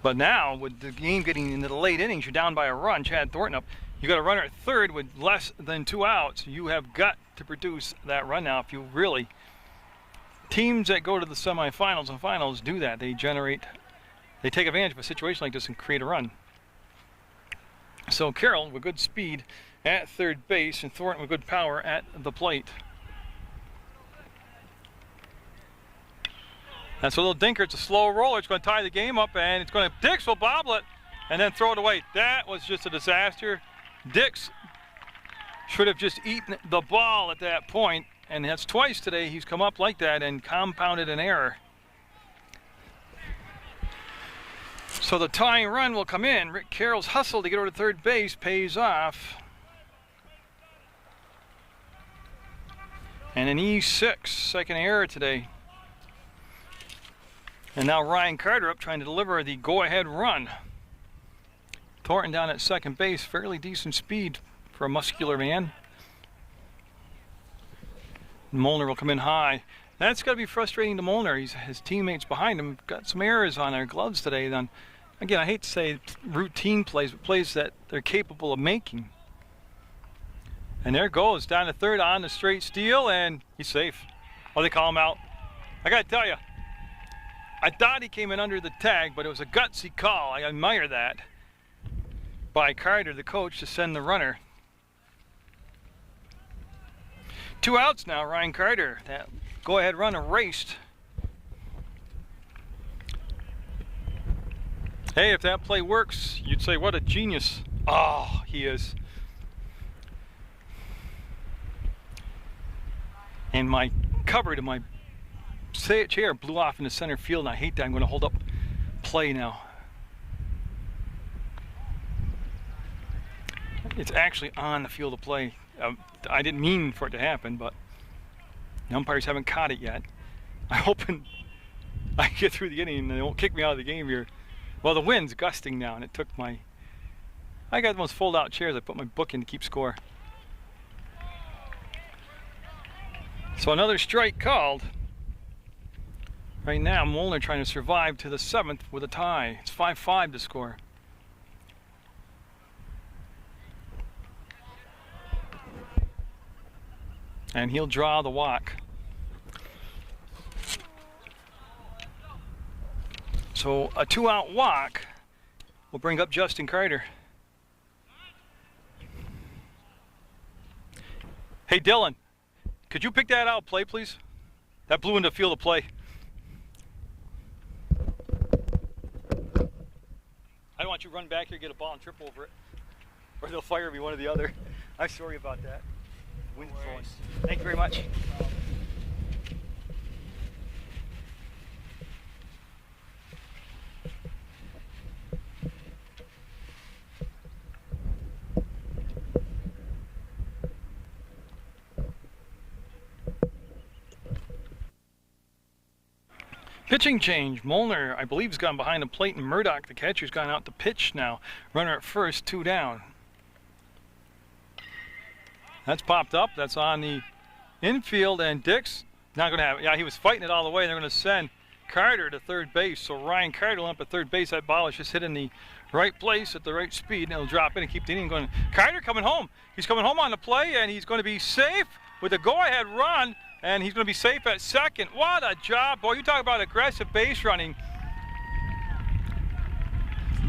but now with the game getting into the late innings, you're down by a run. Chad Thornton up. You got a runner at third with less than 2 outs. You have got to produce that run now if you really. Teams that go to the semifinals and finals do that. They take advantage of a situation like this and create a run. So Carroll with good speed at third base and Thornton with good power at the plate. That's a little dinker. It's a slow roller. It's going to tie the game up, and it's going to. Dix will bobble it and then throw it away. That was just a disaster. Dix should have just eaten the ball at that point, and that's twice today he's come up like that and compounded an error. So the tying run will come in. Rick Carroll's hustle to get over to third base pays off. And an E6, second error today. And now Ryan Carter up trying to deliver the go-ahead run. Thornton down at second base, fairly decent speed for a muscular man. Munger will come in high. That's got to be frustrating to Munger. His teammates behind him got some errors on their gloves today. Then, again, I hate to say routine plays, but plays that they're capable of making. And there goes, down to third on the straight steal, and he's safe. Oh, they call him out. I got to tell you, I thought he came in under the tag, but it was a gutsy call. I admire that by Carter, the coach, to send the runner. 2 outs now, Ryan Carter. That go-ahead run erased. Hey, if that play works, you'd say, what a genius. Oh, he is. And my cover to my chair blew off into center field, and I hate that. I'm going to hold up play now. It's actually on the field of play. I didn't mean for it to happen, but the umpires haven't caught it yet. I'm hoping I get through the inning and they won't kick me out of the game here. Well, the wind's gusting now, and it took my. I got those fold-out chairs. I put my book in to keep score. So another strike called. Right now, Munger trying to survive to the 7th with a tie. It's 5-5 to score. And he'll draw the walk. So a 2-out walk will bring up Justin Carter. Hey, Dylan, could you pick that out, play, please? That blew into field of play. I don't want you to run back here, get a ball, and trip over it. Or they'll fire me, one or the other. I'm sorry about that. Wind's blowing. Thank you very much. Pitching change. Munger, I believe, has gone behind the plate, and Murdoch, the catcher, has gone out to pitch now. Runner at first, 2 down. That's popped up. That's on the infield, and Dick's not going to have it. Yeah, he was fighting it all the way. They're going to send Carter to third base. So Ryan Carter will up at third base. That ball is just hit in the right place at the right speed, and it'll drop in and keep the inning going. Carter coming home. He's coming home on the play, and he's going to be safe with a go-ahead run. And he's going to be safe at second. What a job, boy. You talk about aggressive base running.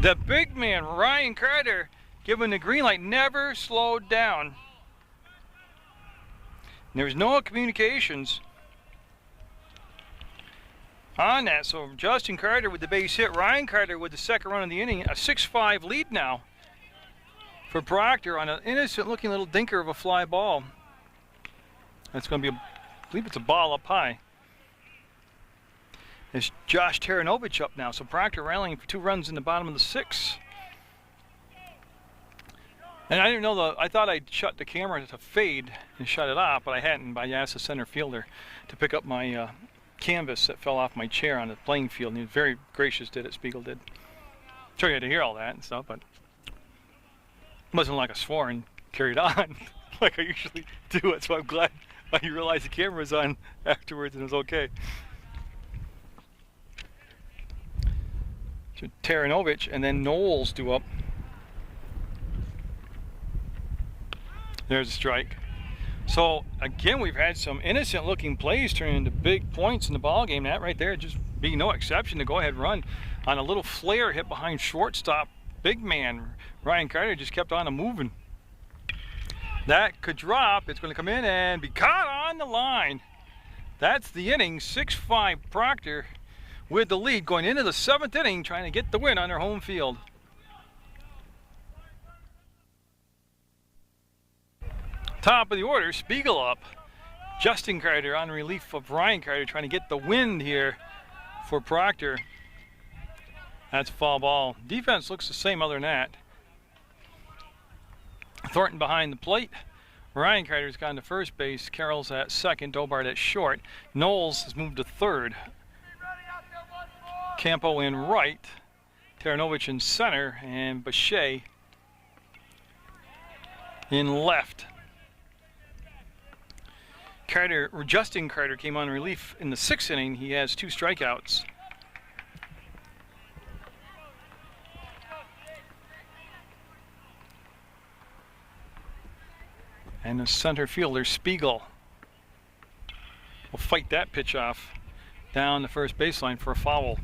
The big man, Ryan Carter, given the green light, never slowed down. And there was no communications on that. So Justin Carter with the base hit. Ryan Carter with the second run of the inning. A 6-5 lead now for Proctor on an innocent-looking little dinker of a fly ball. That's going to be I believe it's a ball up high. It's Josh Taranovich up now. So Proctor rallying for 2 runs in the bottom of the 6th. And I didn't know I thought I'd shut the camera to fade and shut it off, but I hadn't. But I asked the center fielder to pick up my canvas that fell off my chair on the playing field. And he was very gracious, did it, Spiegel did. Sure, you had to hear all that and stuff, but it wasn't like I swore and carried on like I usually do it. So I'm glad I realized the camera was on afterwards and it was okay. So Taranovich and then Knowles due up. There's a strike. So again, we've had some innocent looking plays turn into big points in the ball game. That right there just being no exception. To go ahead run on a little flare hit behind shortstop. Big man Ryan Carter just kept on moving. That could drop. It's going to come in and be caught on the line. That's the inning. 6-5 Proctor with the lead going into the 7th inning, trying to get the win on their home field. Top of the order, Spiegel up. Justin Carter on relief of Ryan Carter, trying to get the win here for Proctor. That's foul ball. Defense looks the same other than that. Thornton behind the plate. Ryan Carter's gone to first base. Carroll's at second. Dobart at short. Knowles has moved to third. Campo in right. Taranovich in center. And Bechet in left. Justin Carter came on relief in the 6th inning. He has 2 strikeouts. And the center fielder, Spiegel, will fight that pitch off down the first baseline for a foul.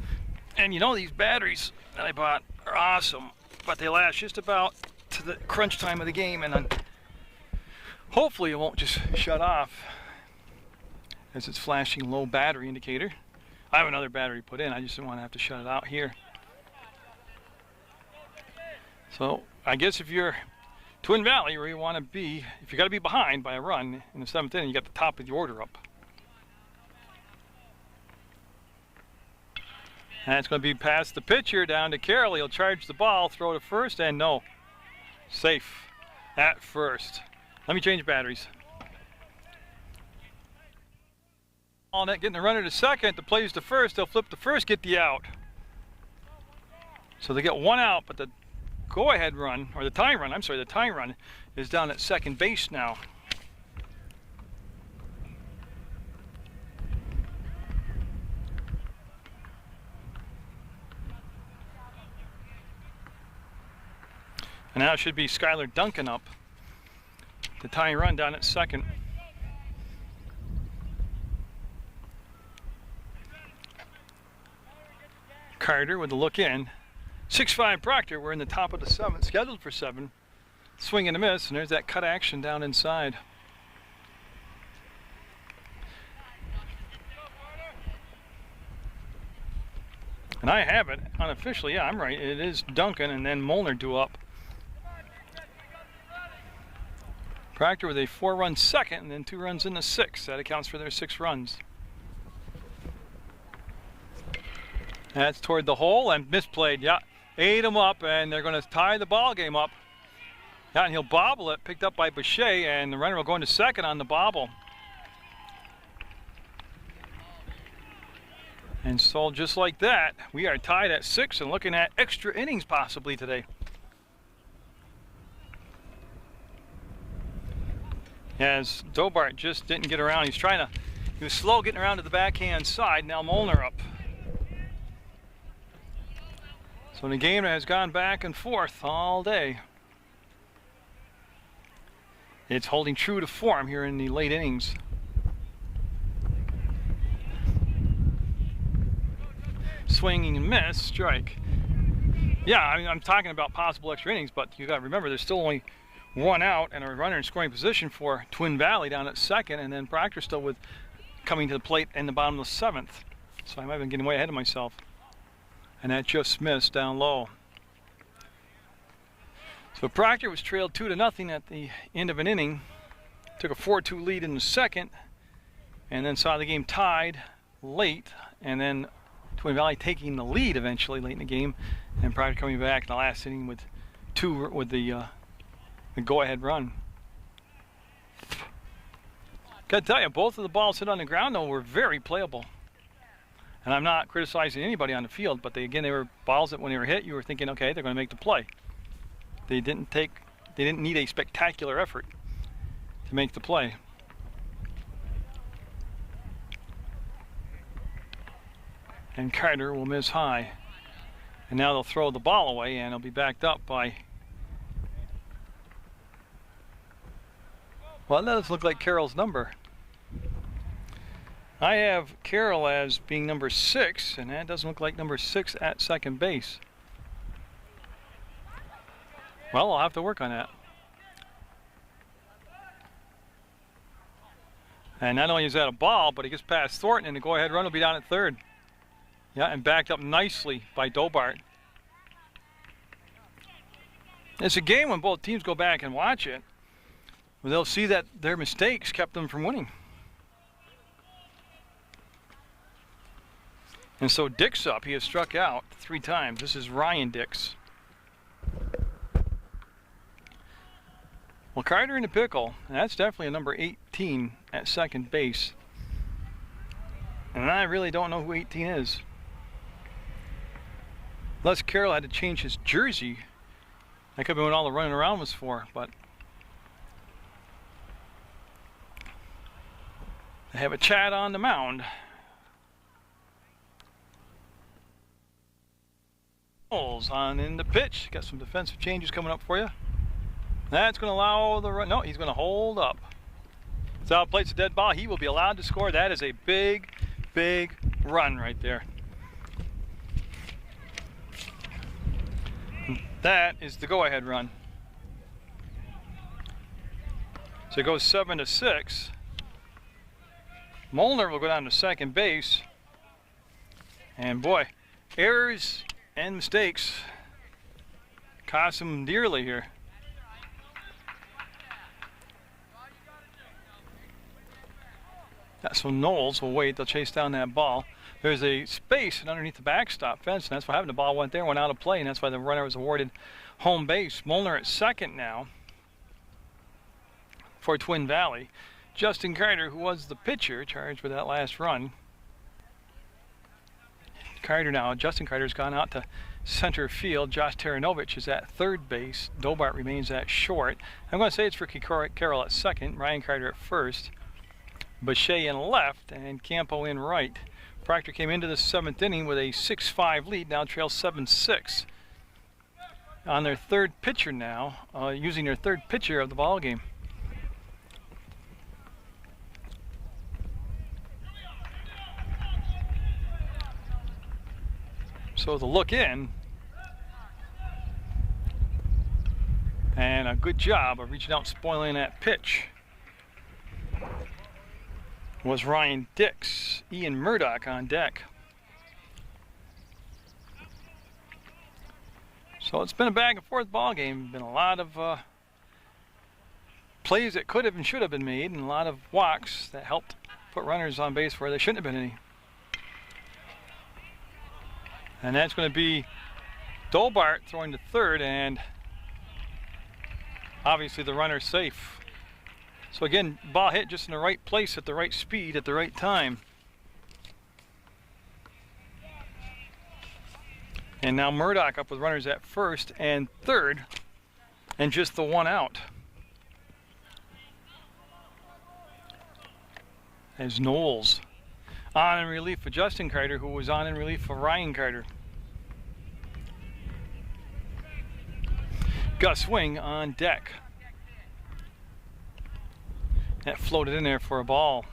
And you know, these batteries that I bought are awesome, but they last just about to the crunch time of the game, and then hopefully it won't just shut off as it's flashing low battery indicator. I have another battery put in. I just didn't want to have to shut it out here. So I guess if you're Twin Valley, where you want to be, if you got to be behind by a run in the 7th inning, you got the top of the order up. And it's going to be past the pitcher down to Carroll. He'll charge the ball, throw to first, and no. Safe at first. Let me change batteries. On that, getting the runner to second, the play's to first. They'll flip to first, get the out. So they get 1 out, but the go-ahead run, or the tying run, I'm sorry, the tying run is down at second base now. And now it should be Skylar Duncan up. The tying run down at second. Carter with the look in. 6-5 Proctor, we're in the top of the 7th, scheduled for 7. Swing and a miss, and there's that cut action down inside. And I have it unofficially. Yeah, I'm right. It is Duncan and then Munger due up. Proctor with a 4-run second and then 2 runs in the 6th. That accounts for their 6 runs. That's toward the hole and misplayed. Yeah, ate him up, and they're going to tie the ball game up. Yeah, and he'll bobble it, picked up by Boucher, and the runner will go into second on the bobble. And so just like that, we are tied at 6 and looking at extra innings possibly today. As Dobart just didn't get around. He was slow getting around to the backhand side. Now Munger up. So the game has gone back and forth all day. It's holding true to form here in the late innings. Swinging and miss, strike. Yeah, I mean, I'm talking about possible extra innings, but you got to remember there's still only 1 out and a runner in scoring position for Twin Valley down at second, and then Proctor still with coming to the plate in the bottom of the 7th. So I might have been getting way ahead of myself. And that just missed down low. So Proctor was trailed 2-0 at the end of an inning. Took a 4-2 lead in the 2nd, and then saw the game tied late, and then Twin Valley taking the lead eventually late in the game, and Proctor coming back in the last inning with the go-ahead run. Gotta tell you, both of the balls hit on the ground though were very playable. And I'm not criticizing anybody on the field, but they were balls that when they were hit, you were thinking, okay, they're going to make the play. They didn't need a spectacular effort to make the play. And Carter will miss high. And now they'll throw the ball away, and it'll be backed up by, well, that does look like Carroll's number. I have Carroll as being number 6, and that doesn't look like number 6 at second base. Well, I'll have to work on that. And not only is that a ball, but he gets past Thornton, and the go-ahead run will be down at third. Yeah, and backed up nicely by Dobart. It's a game when both teams go back and watch it, where they'll see that their mistakes kept them from winning. And so Dick's up. He has struck out 3 times. This is Ryan Dix. Well, Carter in the pickle. And that's definitely a number 18 at second base. And I really don't know who 18 is. Unless Carroll had to change his jersey. That could be what all the running around was for. But they have a chat on the mound. On in the pitch. Got some defensive changes coming up for you. That's going to allow the run. No, he's going to hold up. So out plates a dead ball. He will be allowed to score. That is a big, big run right there. That is the go-ahead run. So it goes 7-6. Munger will go down to second base. And boy, errors and mistakes cost him dearly here. So Knowles will wait. They'll chase down that ball. There's a space underneath the backstop fence, and that's what happened. The ball went there, went out of play, and that's why the runner was awarded home base. Munger at second now for Twin Valley. Justin Carter, who was the pitcher, charged with that last run. Justin Carter's gone out to center field. Josh Taranovich is at third base. Dobart remains at short. I'm going to say it's for Carroll at second, Ryan Carter at first, Boucher in left, and Campo in right. Proctor came into the 7th inning with a 6-5 lead, now trails 7-6. On their third pitcher now, using their third pitcher of the ball game. So the look in, and a good job of reaching out and spoiling that pitch was Ryan Dix. Ian Murdoch on deck. So it's been a back and forth ball game. Been a lot of plays that could have and should have been made, and a lot of walks that helped put runners on base where there shouldn't have been any. And that's going to be Dolbart throwing to third, and obviously the runner's safe. So again, ball hit just in the right place at the right speed at the right time. And now Murdoch up with runners at first and third, and just the one out. As Knowles on in relief for Justin Carter, who was on in relief for Ryan Carter. Gus Swing on deck. That floated in there for a ball.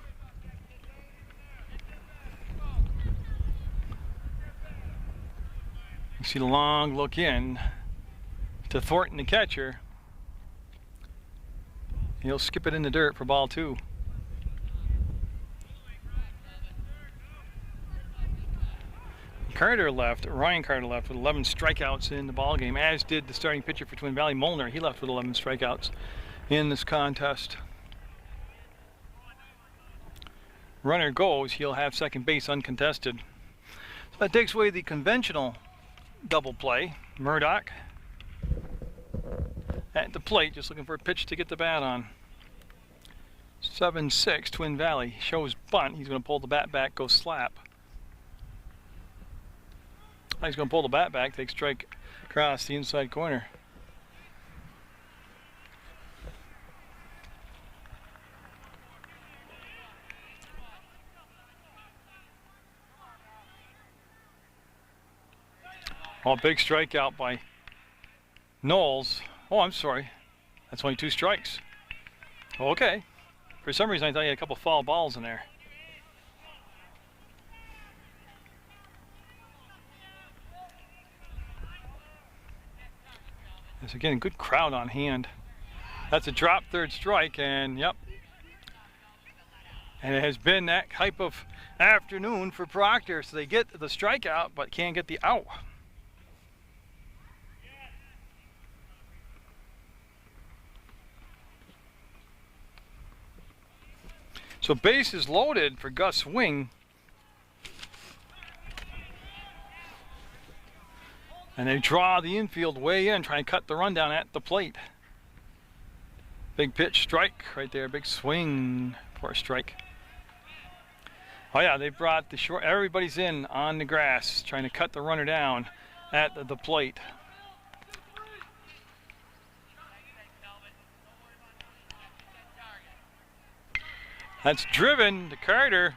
You see the long look in to Thornton, the catcher. He'll skip it in the dirt for ball two. Ryan Carter left with 11 strikeouts in the ball game, as did the starting pitcher for Twin Valley, Molnar. He left with 11 strikeouts in this contest. Runner goes, he'll have second base uncontested. So that takes away the conventional double play. Murdoch at the plate, just looking for a pitch to get the bat on. 7-6 Twin Valley. Shows bunt. He's going to pull the bat back, go slap. He's going to pull the bat back, take strike across the inside corner. Oh, big strikeout by Knowles. Oh, I'm sorry. That's only 2 strikes. Okay. For some reason, I thought you had a couple foul balls in there. There's again good crowd on hand. That's a drop third strike, and yep. And it has been that type of afternoon for Proctor. So they get the strikeout, but can't get the out. So base is loaded for Gus Swing. And they draw the infield way in, trying to cut the run down at the plate. Big pitch, strike right there. Big swing for a strike. Oh yeah, they brought the short. Everybody's in on the grass, trying to cut the runner down at the plate. That's driven to Carter.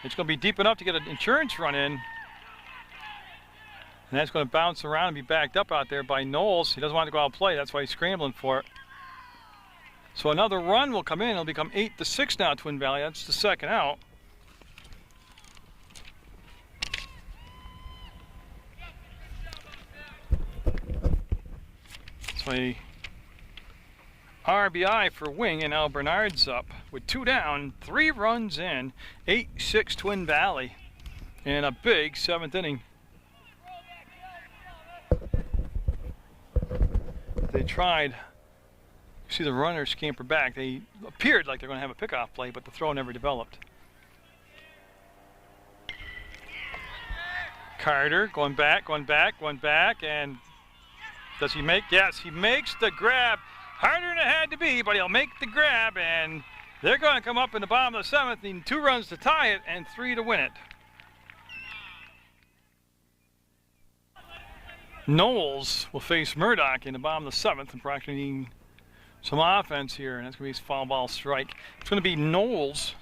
It's going to be deep enough to get an insurance run in. And that's going to bounce around and be backed up out there by Knowles. He doesn't want to go out and play. That's why he's scrambling for it. So another run will come in. It'll become 8-6 now, Twin Valley. That's the second out. So a RBI for Wing, and now Bernard's up with 2 down, 3 runs in, 8-6 Twin Valley, and a big 7th inning. They tried, you see the runner scamper back. They appeared like they're going to have a pickoff play, but the throw never developed. Carter going back, and does he make? Yes, he makes the grab. Harder than it had to be, but he'll make the grab, and they're going to come up in the bottom of the 7th, needing 2 runs to tie it and 3 to win it. Knowles will face Murdoch in the bottom of the 7th, and Proctor needing some offense here, and that's going to be his foul ball strike. It's going to be Knowles,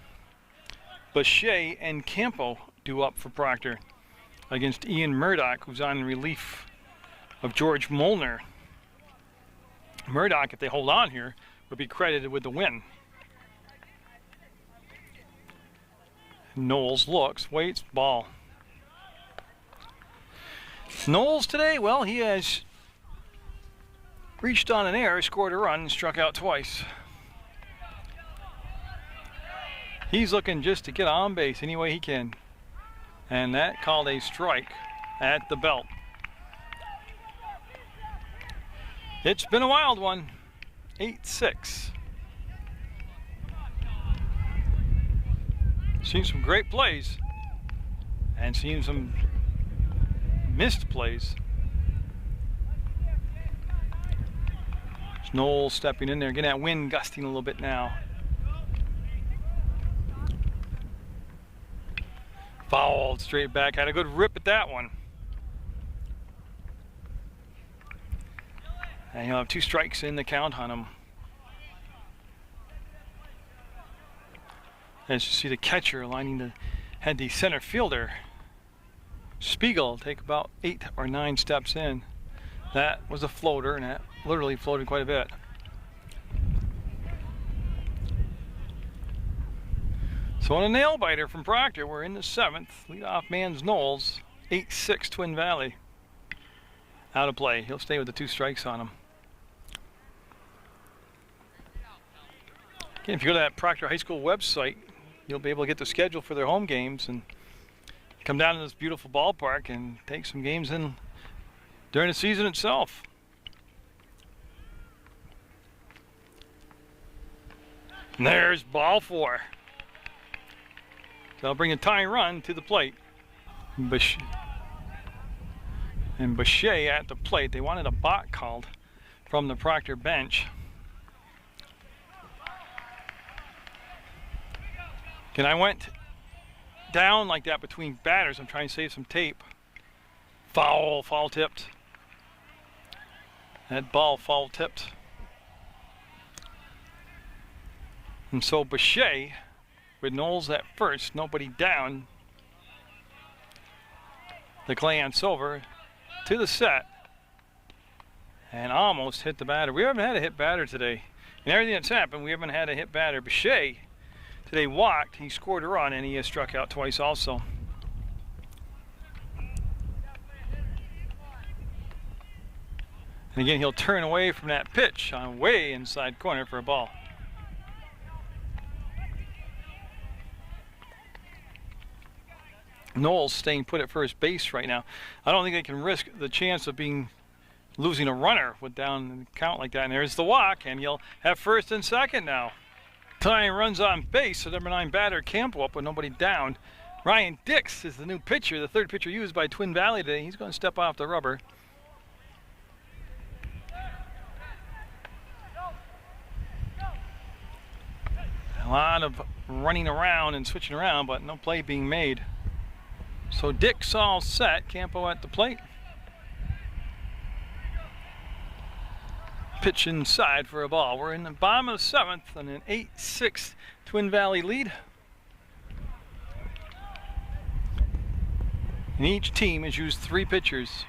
Bechet, and Campo due up for Proctor against Ian Murdoch, who's on relief of George Molnar. Murdoch, if they hold on here, would be credited with the win. Knowles looks, waits, ball. Knowles today, well, he has reached on an error, scored a run, and struck out twice. He's looking just to get on base any way he can. And that called a strike at the belt. It's been a wild one. 8-6. Seen some great plays and seen some missed plays. There's Knowles stepping in there, getting that wind gusting a little bit now. Fouled straight back, had a good rip at that one. And he'll have 2 strikes in the count on him. As you see the catcher had the center fielder, Spiegel, take about 8 or 9 steps in. That was a floater, and that literally floated quite a bit. So on a nail biter from Proctor, we're in the 7th. Leadoff man's Knowles, 8-6 Twin Valley. Out of play. He'll stay with the 2 strikes on him. Again, if you go to that Proctor High School website, you'll be able to get the schedule for their home games and come down to this beautiful ballpark and take some games in during the season itself. And there's ball 4. So I'll bring a tying run to the plate. And Boucher at the plate. They wanted a balk called from the Proctor bench. And I went down like that between batters. I'm trying to save some tape. Foul tipped. That ball foul tipped. And so Boucher, with Knowles at first, nobody down, the glance over to the set and almost hit the batter. We haven't had a hit batter today. And everything that's happened, we haven't had a hit batter. Boucher today walked, he scored a run, and he has struck out twice also. And again, he'll turn away from that pitch on way inside corner for a ball. Knowles staying put at first base right now. I don't think they can risk the chance of losing a runner with down the count like that. And there's the walk, and you'll have first and second now. Tying runs on base, so number 9 batter Campo up with nobody down. Ryan Dix is the new pitcher, the 3rd pitcher used by Twin Valley today. He's going to step off the rubber. A lot of running around and switching around, but no play being made. So Dix all set, Campo at the plate. Pitch inside for a ball. We're in the bottom of the 7th and an 8-6 Twin Valley lead. And each team has used 3 pitchers.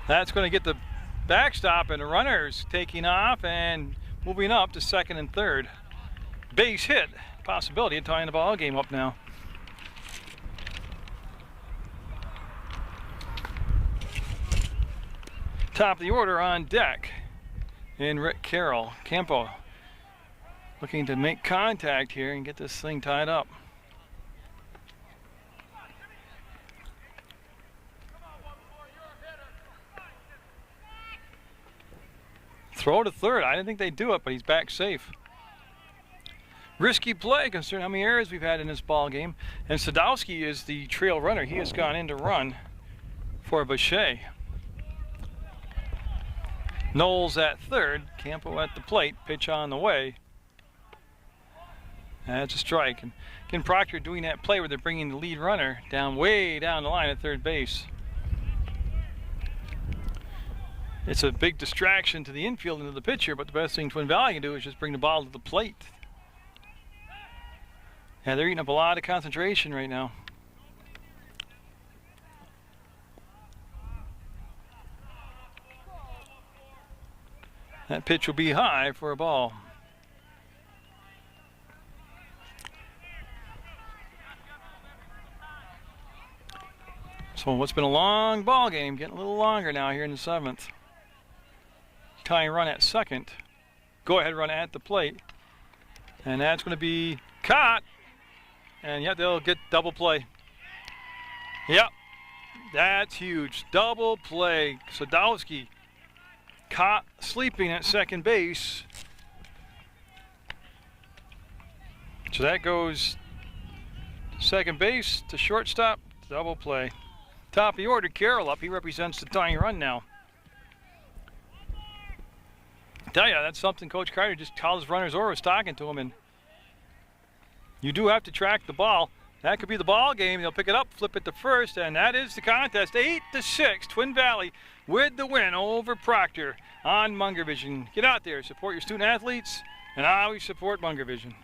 That's going to get the backstop, and the runners taking off and moving up to 2nd and 3rd. Base hit, possibility of tying the ball game up now. Top of the order on deck. And Rick Carroll. Campo looking to make contact here and get this thing tied up. Throw to 3rd. I didn't think they'd do it, but he's back safe. Risky play considering how many errors we've had in this ball game. And Sadowski is the trail runner. He has gone in to run for Boucher. Knowles at 3rd, Campo at the plate, pitch on the way. That's a strike. And again, Proctor doing that play where they're bringing the lead runner down way down the line at 3rd base. It's a big distraction to the infield and to the pitcher, but the best thing Twin Valley can do is just bring the ball to the plate. Yeah, they're eating up a lot of concentration right now. That pitch will be high for a ball. So what's been a long ball game, getting a little longer now here in the 7th. Tying run at 2nd. Go ahead run at the plate. And that's going to be caught. And yet they'll get double play. Yep, that's huge. Double play. Sadowski caught sleeping at second base. So that goes second base to shortstop, double play. Top of the order, Carroll up. He represents the tying run now. I tell you, that's something Coach Carter just called his runners over, was talking to him, and you do have to track the ball. That could be the ball game. They'll pick it up, flip it to first, and that is the contest. 8-6, Twin Valley with the win over Proctor on Munger Vision. Get out there, support your student athletes, and always support Munger Vision.